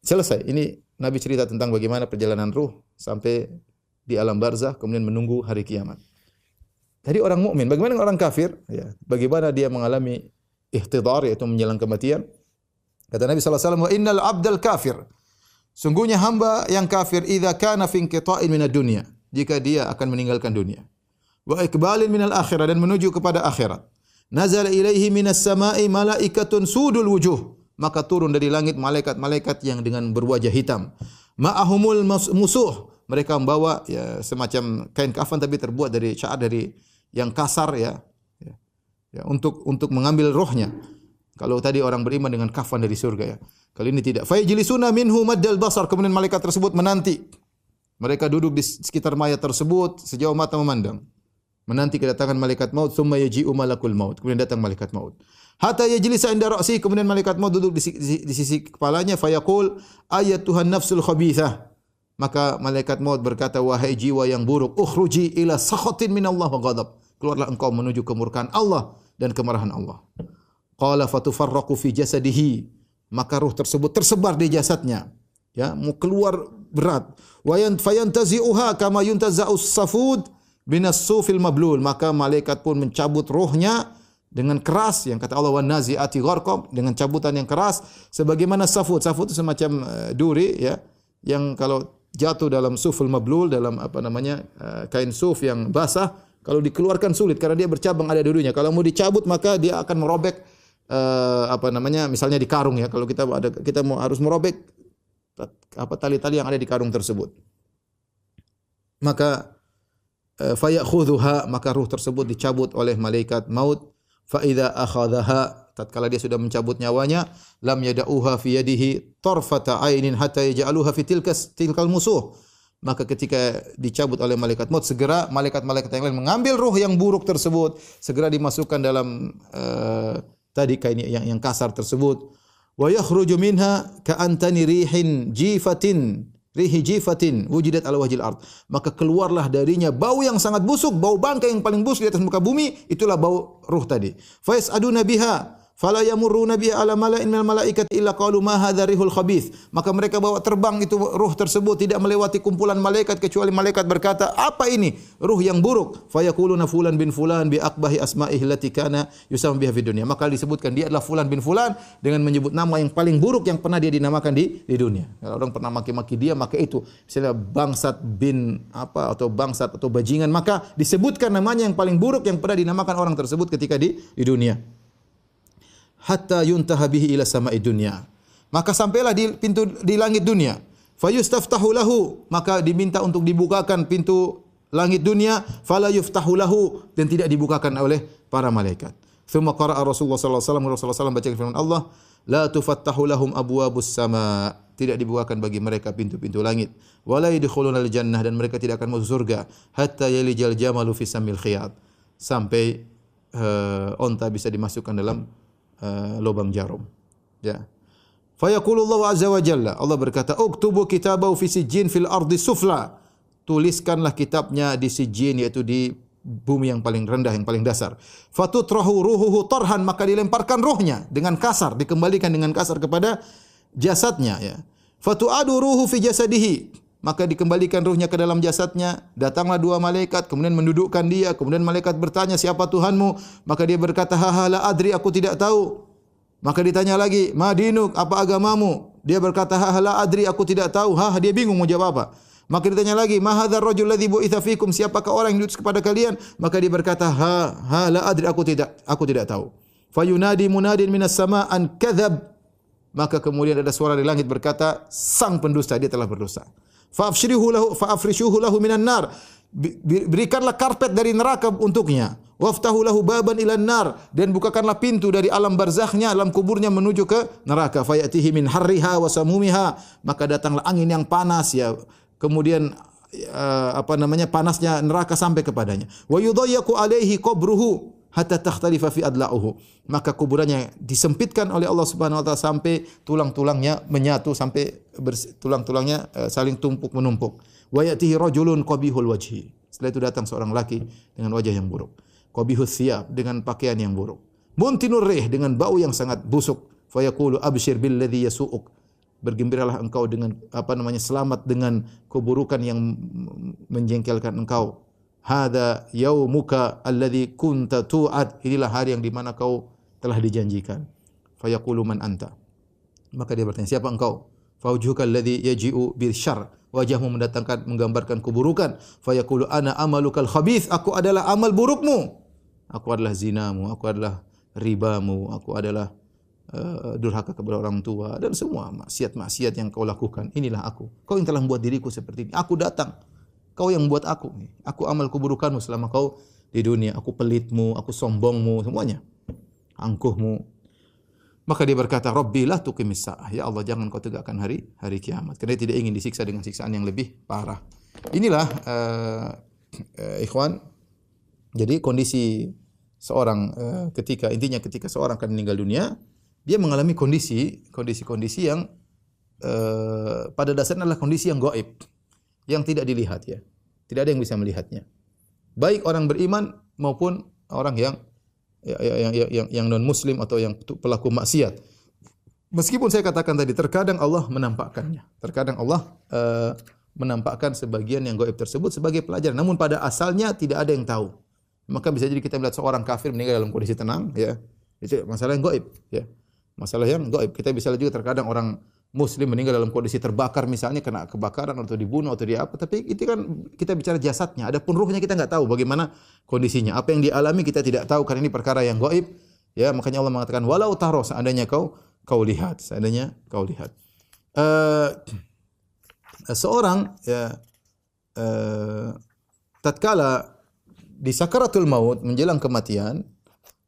Selesai. Ini Nabi cerita tentang bagaimana perjalanan ruh sampai di alam barzakh, kemudian menunggu hari kiamat. Tadi orang mukmin, bagaimana orang kafir? Ya, bagaimana dia mengalami ihtidar, yaitu menjelang kematian? Kata Nabi sallallahu alaihi wasallam, wa innal 'abdal kafir, sungguhnya hamba yang kafir, idza kana fi inqita'in minad dunya, jika dia akan meninggalkan dunia, wa iqbalin minal akhirah, dan menuju kepada akhirat, nazala ilaihi minas sama'i malaikatun sudul wujuh, maka turun dari langit malaikat-malaikat yang dengan berwajah hitam, ma'ahumul musuh, mereka membawa ya semacam kain kafan tapi terbuat dari syair, dari yang kasar ya untuk mengambil rohnya. Kalau tadi orang beriman dengan kafan dari surga ya. Kali ini tidak. Fa yajlisuna minhu maddal basar, kemudian malaikat tersebut menanti. Mereka duduk di sekitar mayat tersebut sejauh mata memandang. Menanti kedatangan malaikat maut, tsumma yaji'u malakul maut. Kemudian datang malaikat maut. Hatta yajlisa inda ra'si, kemudian malaikat maut duduk di sisi kepalanya, fayaqul ayyatuhan nafsul khabithah. Maka malaikat maut berkata, wahai jiwa yang buruk, ukhruji ila sakhatin minallah wa ghadab. Keluarlah engkau menuju kemurkaan Allah dan kemarahan Allah. Qala fatufarraqu fi jasadihi, maka ruh tersebut tersebar di jasadnya. Ya, mau keluar berat. Wa fayantazi'uha kama yuntaza'us safud binas sufil mablul, maka malaikat pun mencabut ruhnya dengan keras, yang kata Allah wan nazi'ati gharqa, dengan cabutan yang keras sebagaimana safud. Safud itu semacam duri ya, yang kalau jatuh dalam suful mablul, dalam apa namanya kain suf yang basah, kalau dikeluarkan sulit karena dia bercabang, ada durinya. Kalau mau dicabut maka dia akan merobek apa namanya, misalnya di karung ya, kalau kita mau harus merobek apa tali-tali yang ada di karung tersebut. Maka fayakhudhuha, maka ruh tersebut dicabut oleh malaikat maut. Fa idza akhadhaha, tatkala dia sudah mencabut nyawanya, lam yada'uha fi yadihi tarfata ainin hatta yaj'aluha fi tilkal musuh. Maka ketika dicabut oleh malaikat maut, segera malaikat-malaikat yang lain mengambil ruh yang buruk tersebut, segera dimasukkan dalam tadi kain yang kasar tersebut. Wa yakhruju minha ka'antani rihi jifatin wujidat ala wajhil ard, maka keluarlah darinya bau yang sangat busuk, bau bangkai yang paling busuk di atas muka bumi, itulah bau ruh tadi. Fa yas'aduna biha fala yamurruna biha ala mala'in minal malaikati illa qalu ma hadza rihul khabith, maka mereka bawa terbang itu ruh tersebut, tidak melewati kumpulan malaikat kecuali malaikat berkata, apa ini? Ruh yang buruk. Fa yaquluna fulan bin fulan bi aqbahi asma'ihi allati kana yusamma biha fid dunya, maka disebutkan dia adalah fulan bin fulan dengan menyebut nama yang paling buruk yang pernah dia dinamakan di dunia. Kalau orang pernah maki-maki dia, maka itu misalnya bangsat bin apa, atau bangsat atau bajingan, maka disebutkan namanya yang paling buruk yang pernah dinamakan orang tersebut ketika di dunia. Hatta yuntaha bihi ila sama'i dunya, maka sampailah di pintu di langit dunia. Fayustaftahu lahu, maka diminta untuk dibukakan pintu langit dunia. Fala yuftahu lahu, dan tidak dibukakan oleh para malaikat. Tsumma qara'a Rasulullah sallallahu alaihi wasallam, Rasulullah sallallahu baca firman Allah, la tufattahu lahum abwabus sama, tidak dibukakan bagi mereka pintu-pintu langit. Wala yadkhulunal jannah, dan mereka tidak akan masuk surga hatta yalijal jamalu fi samil khiyat, sampai onta bisa dimasukkan dalam lubang jarum. Ya. Fa yaqulullahu azza wa jalla, Allah berkata, uktubu kitabahu fi sijjin fil ardi sufla, tuliskanlah kitabnya di sijjin, yaitu di bumi yang paling rendah, yang paling dasar. Fatutrahu ruhuhu tarhan, maka dilemparkan ruhnya dengan kasar, dikembalikan dengan kasar kepada jasadnya, ya. Fatu'adu ruhu fi jasadihi, maka dikembalikan ruhnya ke dalam jasadnya. Datanglah dua malaikat, kemudian mendudukkan dia, kemudian malaikat bertanya, siapa Tuhanmu? Maka dia berkata, ha la adri, aku tidak tahu. Maka ditanya lagi, ma dinuk, apa agamamu? Dia berkata, ha la adri, aku tidak tahu. Dia bingung mau jawab apa. Maka ditanya lagi, ma hadzal rajul ladzi bu'itsa fikum, siapakah orang yang diutus kepada kalian? Maka dia berkata, ha la adri, aku tidak tahu. Fayunadi munadin minas sama an kadzab, maka kemudian ada suara di langit berkata, sang pendusta, dia telah berdosa. Fa'afrishuhu lahu minan nar, berikanlah karpet dari neraka untuknya. Waftahu lahu baban ilan nar, dan bukakanlah pintu dari alam barzakhnya, alam kuburnya menuju ke neraka. Fayatihi min harriha wa samumiha, maka datanglah angin yang panas, ya. Kemudian panasnya neraka sampai kepadanya. Wa yudayyaku alaihi qabruhu hatta takhtalifa fi adla'uhu, maka kuburannya disempitkan oleh Allah Subhanahu wa taala sampai tulang-tulangnya menyatu, sampai tulang-tulangnya saling tumpuk menumpuk. Wa yatihi rajulun qabihul wajhi, setelah itu datang seorang laki dengan wajah yang buruk. Qabihus thiyab, dengan pakaian yang buruk. Muntinur rih, dengan bau yang sangat busuk. Fa yaqulu abshir billadhi yasu'uk, bergembiralah engkau dengan selamat dengan keburukan yang menjengkelkan engkau. Hadza yaumuka alladzi kunta tu'ad, inilah hari yang di mana kau telah dijanjikan. Fa yaqulu man anta, maka dia bertanya, siapa engkau? Fa wajhuka alladzi yaji'u bil syarr, wajahmu menggambarkan keburukan. Fa yaqulu ana amalukal khabith, aku adalah amal burukmu. Aku adalah zinamu, aku adalah ribamu, aku adalah durhaka kepada orang tua, dan semua maksiat-maksiat yang kau lakukan. Inilah aku. Kau yang telah membuat diriku seperti ini. Aku datang. Kau yang membuat aku. Aku amal keburukanmu selama kau di dunia. Aku pelitmu, aku sombongmu, semuanya. Angkuhmu. Maka dia berkata, Rabbi la tuqimis sa'ah. Ya Allah, jangan kau tegakkan hari kiamat. Karena dia tidak ingin disiksa dengan siksaan yang lebih parah. Inilah ikhwan. Jadi kondisi seorang ketika seorang akan meninggal dunia, dia mengalami kondisi yang pada dasarnya adalah kondisi yang gaib, yang tidak dilihat, ya. Tidak ada yang bisa melihatnya. Baik orang beriman maupun orang yang non muslim atau yang pelaku maksiat. Meskipun saya katakan tadi terkadang Allah menampakkannya. Terkadang Allah menampakkan sebagian yang gaib tersebut sebagai pelajaran, namun pada asalnya tidak ada yang tahu. Maka bisa jadi kita melihat seorang kafir meninggal dalam kondisi tenang, ya. Itu masalah yang gaib, ya. Masalah yang gaib. Kita bisa lihat juga terkadang orang muslim meninggal dalam kondisi terbakar, misalnya kena kebakaran atau dibunuh atau apa, tapi itu kan kita bicara jasadnya. Adapun ruhnya kita enggak tahu bagaimana kondisinya. Apa yang dialami kita tidak tahu, karena ini perkara yang gaib, ya. Makanya Allah mengatakan walau taro, seandainya kau lihat, seandainya kau lihat. Seorang, ya, tatkala di sakaratul maut, menjelang kematian,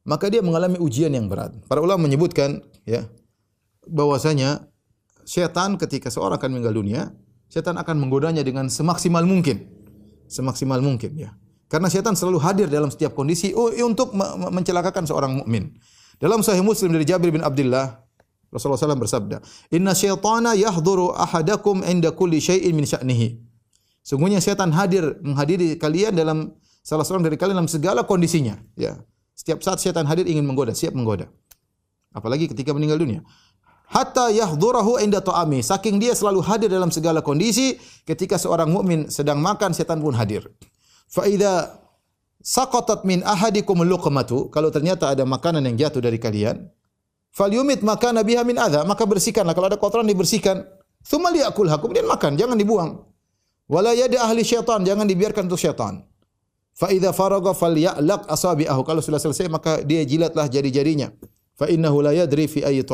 maka dia mengalami ujian yang berat. Para ulama menyebutkan, ya, bahwasanya syaitan ketika seorang akan meninggal dunia, syaitan akan menggodanya dengan semaksimal mungkin. Semaksimal mungkin, ya. Karena syaitan selalu hadir dalam setiap kondisi untuk mencelakakan seorang mukmin. Dalam Sahih Muslim dari Jabir bin Abdullah, Rasulullah SAW bersabda, "Inna syaitana yahduru ahadakum inda kulli syai'in min sya'nihi." Sungguhnya syaitan menghadiri kalian dalam salah seorang dari kalian dalam segala kondisinya, ya. Setiap saat syaitan hadir ingin menggoda, siap menggoda. Apalagi ketika meninggal dunia. Hatta yahdurahu inda ta'ami, saking dia selalu hadir dalam segala kondisi, ketika seorang mukmin sedang makan, syaitan pun hadir. Fa idza saqatat min ahadikum luqmatu, kalau ternyata ada makanan yang jatuh dari kalian, falyumit makana biha min adza, maka bersihkanlah, kalau ada kotoran dibersihkan. Tsumma liyakulha, kemudian makan, jangan dibuang. Wala yada ahli syaitan, jangan dibiarkan untuk syaitan. Fa idza faragha falya'laq asabi'ahu, kalau sudah selesai maka dia jilatlah jari-jarinya. Fa innahu la yadri fi ayyi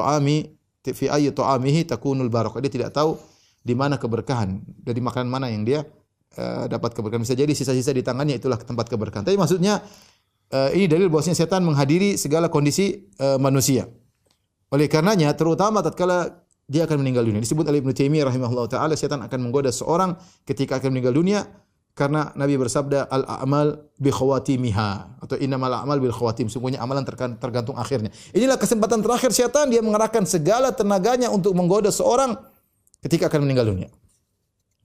ta'amihi takunul barakah. Dia tidak tahu di mana keberkahan, dari makanan mana yang dia dapat keberkahan. Bisa jadi sisa-sisa di tangannya itulah tempat keberkahan. Tapi maksudnya ini dalil bahwasanya setan menghadiri segala kondisi manusia. Oleh karenanya terutama tatkala dia akan meninggal dunia. Disebut oleh Ibnu Taimiyah rahimahullah taala setan akan menggoda seorang ketika akan meninggal dunia karena Nabi bersabda al-a'mal bi khawatimiha atau innamal a'mal bil khawatim. Semuanya amalan tergantung akhirnya. Inilah kesempatan terakhir setan, dia mengerahkan segala tenaganya untuk menggoda seorang ketika akan meninggal dunia.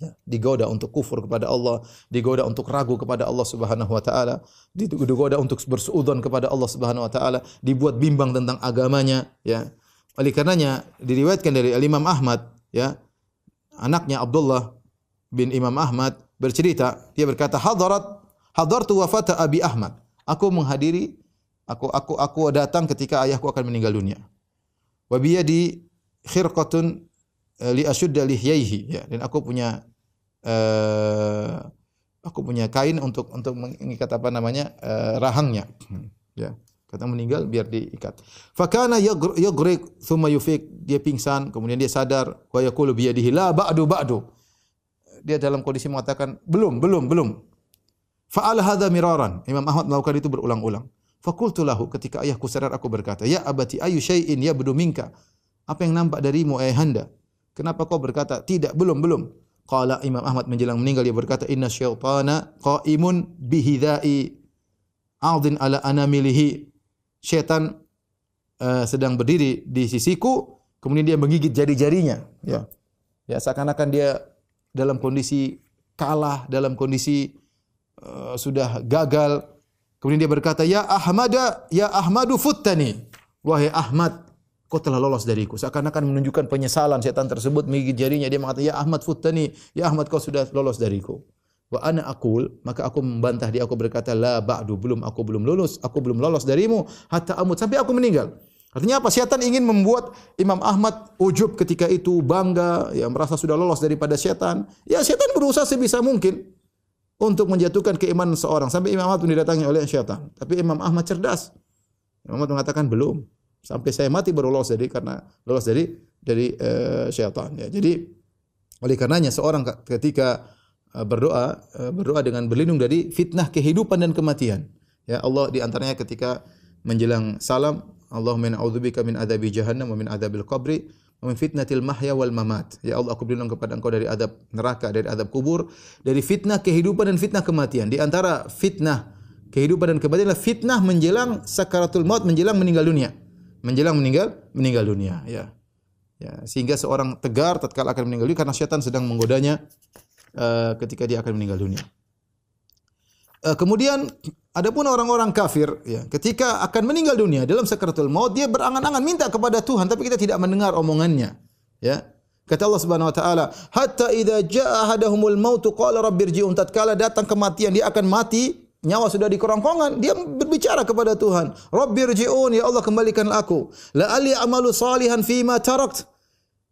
Ya, digoda untuk kufur kepada Allah, digoda untuk ragu kepada Allah Subhanahu wa taala, digoda untuk bersuudzon kepada Allah Subhanahu wa taala, dibuat bimbang tentang agamanya, ya. Oleh karenanya diriwayatkan dari Imam Ahmad, ya, anaknya Abdullah bin Imam Ahmad bercerita, dia berkata, hadartu wafata Abi Ahmad. Aku menghadiri, aku datang ketika ayahku akan meninggal dunia. Wa biyadi khirqatun li ashudda lihyaihi, ya, dan aku punya kain untuk mengikat rahangnya, ya. Kata meninggal biar diikat. Fakana yaghriq thumma yufiq, dia pingsan kemudian dia sadar, wa yaqulu bi yadihi la ba'du. Dia dalam kondisi mengatakan belum. Fa'al hadza miraran. Imam Ahmad melakukan itu berulang-ulang. Faqultu lahu, ketika ayahku sadar aku berkata, ya abati ayu syai'in yabdu minka. Apa yang nampak darimu ayahanda? Kenapa kau berkata tidak, belum? Qala, Imam Ahmad menjelang meninggal dia berkata, inna syaitana qa'imun bihidai a'dhin ala anamilihi. Syaitan sedang berdiri di sisiku, kemudian dia menggigit jari-jarinya, ya. Ya, seakan-akan dia dalam kondisi kalah, dalam kondisi sudah gagal. Kemudian dia berkata, ya Ahmadu futtani. Wahai Ahmad, kau telah lolos dariku. Seakan-akan menunjukkan penyesalan, setan tersebut menggigit jarinya. Dia mengatakan, ya Ahmad futtani, ya Ahmad kau sudah lolos dariku. Wa ana aqul, maka aku membantah dia, aku berkata, la ba'du, aku belum lolos darimu hatta amut, sampai aku meninggal. Artinya apa? Setan ingin membuat Imam Ahmad ujub ketika itu, bangga, ya, merasa sudah lolos daripada setan. Ya, setan berusaha sebisa mungkin untuk menjatuhkan keimanan seorang sampai Imam Ahmad pun didatangi oleh setan. Tapi Imam Ahmad cerdas. Imam Ahmad mengatakan belum. Sampai saya mati baru lolos dari syaitan, ya. Jadi oleh karenanya seorang ketika berdoa dengan berlindung dari fitnah kehidupan dan kematian. Ya, Allah di antaranya ketika menjelang salam, Allahumma a'udzubika min adzabi jahannam wa min adzabil qabri wa min fitnatil mahya wal mamat. Ya Allah, aku berlindung kepada Engkau dari azab neraka, dari azab kubur, dari fitnah kehidupan dan fitnah kematian. Di antara fitnah kehidupan dan kematian adalah fitnah menjelang sakaratul maut, menjelang meninggal dunia. Menjelang meninggal dunia, ya. Ya, sehingga seorang tegar tatkala akan meninggal dunia karena syaitan sedang menggodanya ketika dia akan meninggal dunia. Kemudian adapun orang-orang kafir, ya, ketika akan meninggal dunia dalam sakaratul maut, dia berangan-angan minta kepada Tuhan, tapi kita tidak mendengar omongannya, ya. Kata Allah Subhanahu wa taala, hatta idza jaa ahadahumul maut qala rabbirji'un, tatkala datang kematian, dia akan mati, nyawa sudah di kerongkongan, dia berbicara kepada Tuhan, rabbirji'un, ya Allah kembalikanlah aku, la'alli amalu salihan fima tarakt,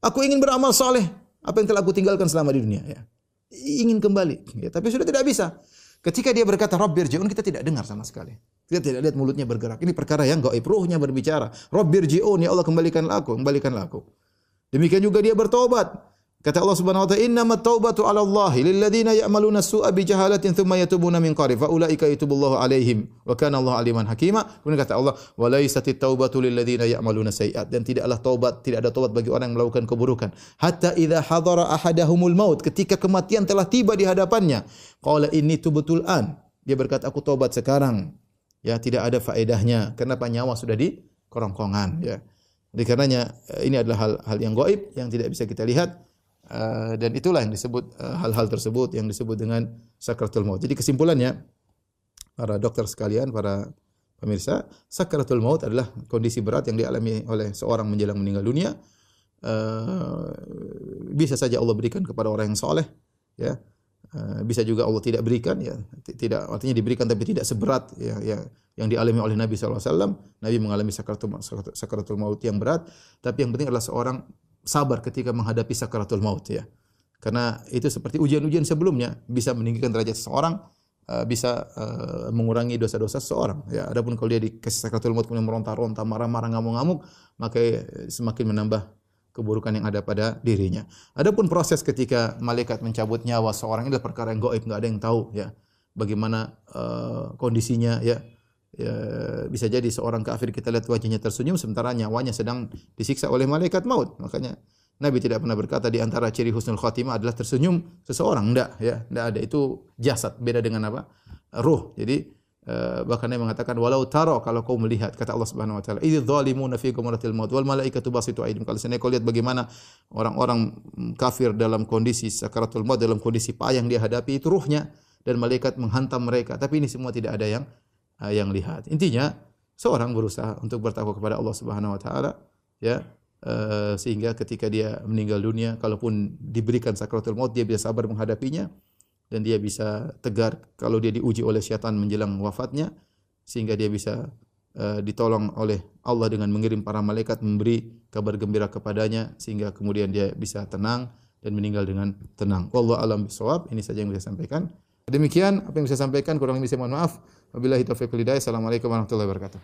aku ingin beramal saleh apa yang telah aku tinggalkan selama di dunia, ya. Ingin kembali, ya, tapi sudah tidak bisa. Ketika dia berkata rabbirji'un, kita tidak dengar sama sekali. Kita tidak lihat mulutnya bergerak. Ini perkara yang gaib, ruhnya berbicara. Rabbirji'un, ya Allah kembalikanlah aku. Demikian juga dia bertobat. Kata Allah Subhanahu wa taala, innamat taubatu 'ala Allahi lil ladzina ya'maluna as-su'a bi jahalatin tsumma yatubuna min qarib fa ulaika yatubullahu 'alaihim wa kana Allahu 'aliman hakima. Kemudian kata Allah, wa laisatit taubatu lil ladzina ya'maluna sayyi'at, dan tidak ada taubat bagi orang yang melakukan keburukan. Hatta idza hadara ahadahumul maut, ketika kematian telah tiba di hadapannya, qala inni tubtul an, dia berkata aku taubat sekarang. Ya, tidak ada faedahnya. Kenapa? Nyawa sudah di kerongkongan, ya. Oleh karenanya ini adalah hal yang gaib yang tidak bisa kita lihat. Dan itulah yang disebut hal-hal tersebut yang disebut dengan sakaratul maut. Jadi kesimpulannya, para dokter sekalian, para pemirsa, sakaratul maut adalah kondisi berat yang dialami oleh seorang menjelang meninggal dunia. Bisa saja Allah berikan kepada orang yang soleh, ya. Bisa juga Allah tidak berikan, ya. Tidak, artinya diberikan tapi tidak seberat, ya, yang dialami oleh Nabi SAW. Nabi mengalami sakaratul maut yang berat, tapi yang penting adalah seorang sabar ketika menghadapi sakaratul maut, ya. Karena itu seperti ujian-ujian sebelumnya, bisa meninggikan derajat seseorang, bisa mengurangi dosa-dosa seseorang, ya. Adapun kalau dia di sakaratul maut kemudian meronta-ronta, marah-marah, ngamuk-ngamuk, maka semakin menambah keburukan yang ada pada dirinya. Adapun proses ketika malaikat mencabut nyawa seorang, ini adalah perkara yang gaib, enggak ada yang tahu, ya. Bagaimana kondisinya, ya. Ya, bisa jadi seorang kafir kita lihat wajahnya tersenyum sementara nyawanya sedang disiksa oleh malaikat maut. Makanya Nabi tidak pernah berkata di antara ciri husnul khatimah adalah tersenyum seseorang. Enggak, ya, enggak ada. Itu jasad, beda dengan apa? Ruh. Jadi bahkan Nabi mengatakan walau taro, kalau kau melihat, kata Allah Subhanahu wa taala, idz zalimuna fi ghamratil maut wal malaikatu basitu aidim. Kalau seandainya kau lihat bagaimana orang-orang kafir dalam kondisi sakaratul maut, dalam kondisi payah yang dia hadapi, itu ruhnya dan malaikat menghantam mereka. Tapi ini semua tidak ada yang lihat. Intinya seorang berusaha untuk bertakwa kepada Allah Subhanahu wa taala, ya, sehingga ketika dia meninggal dunia, kalaupun diberikan sakaratul maut, dia bisa sabar menghadapinya dan dia bisa tegar kalau dia diuji oleh syaitan menjelang wafatnya, sehingga dia bisa ditolong oleh Allah dengan mengirim para malaikat memberi kabar gembira kepadanya, sehingga kemudian dia bisa tenang dan meninggal dengan tenang. Wallahu a'lam bishawab. Ini saja yang bisa saya sampaikan. Demikian apa yang bisa saya sampaikan, kurang lebih saya mohon maaf. Wabillahi taufiq wal hidayah. Assalamualaikum warahmatullahi wabarakatuh.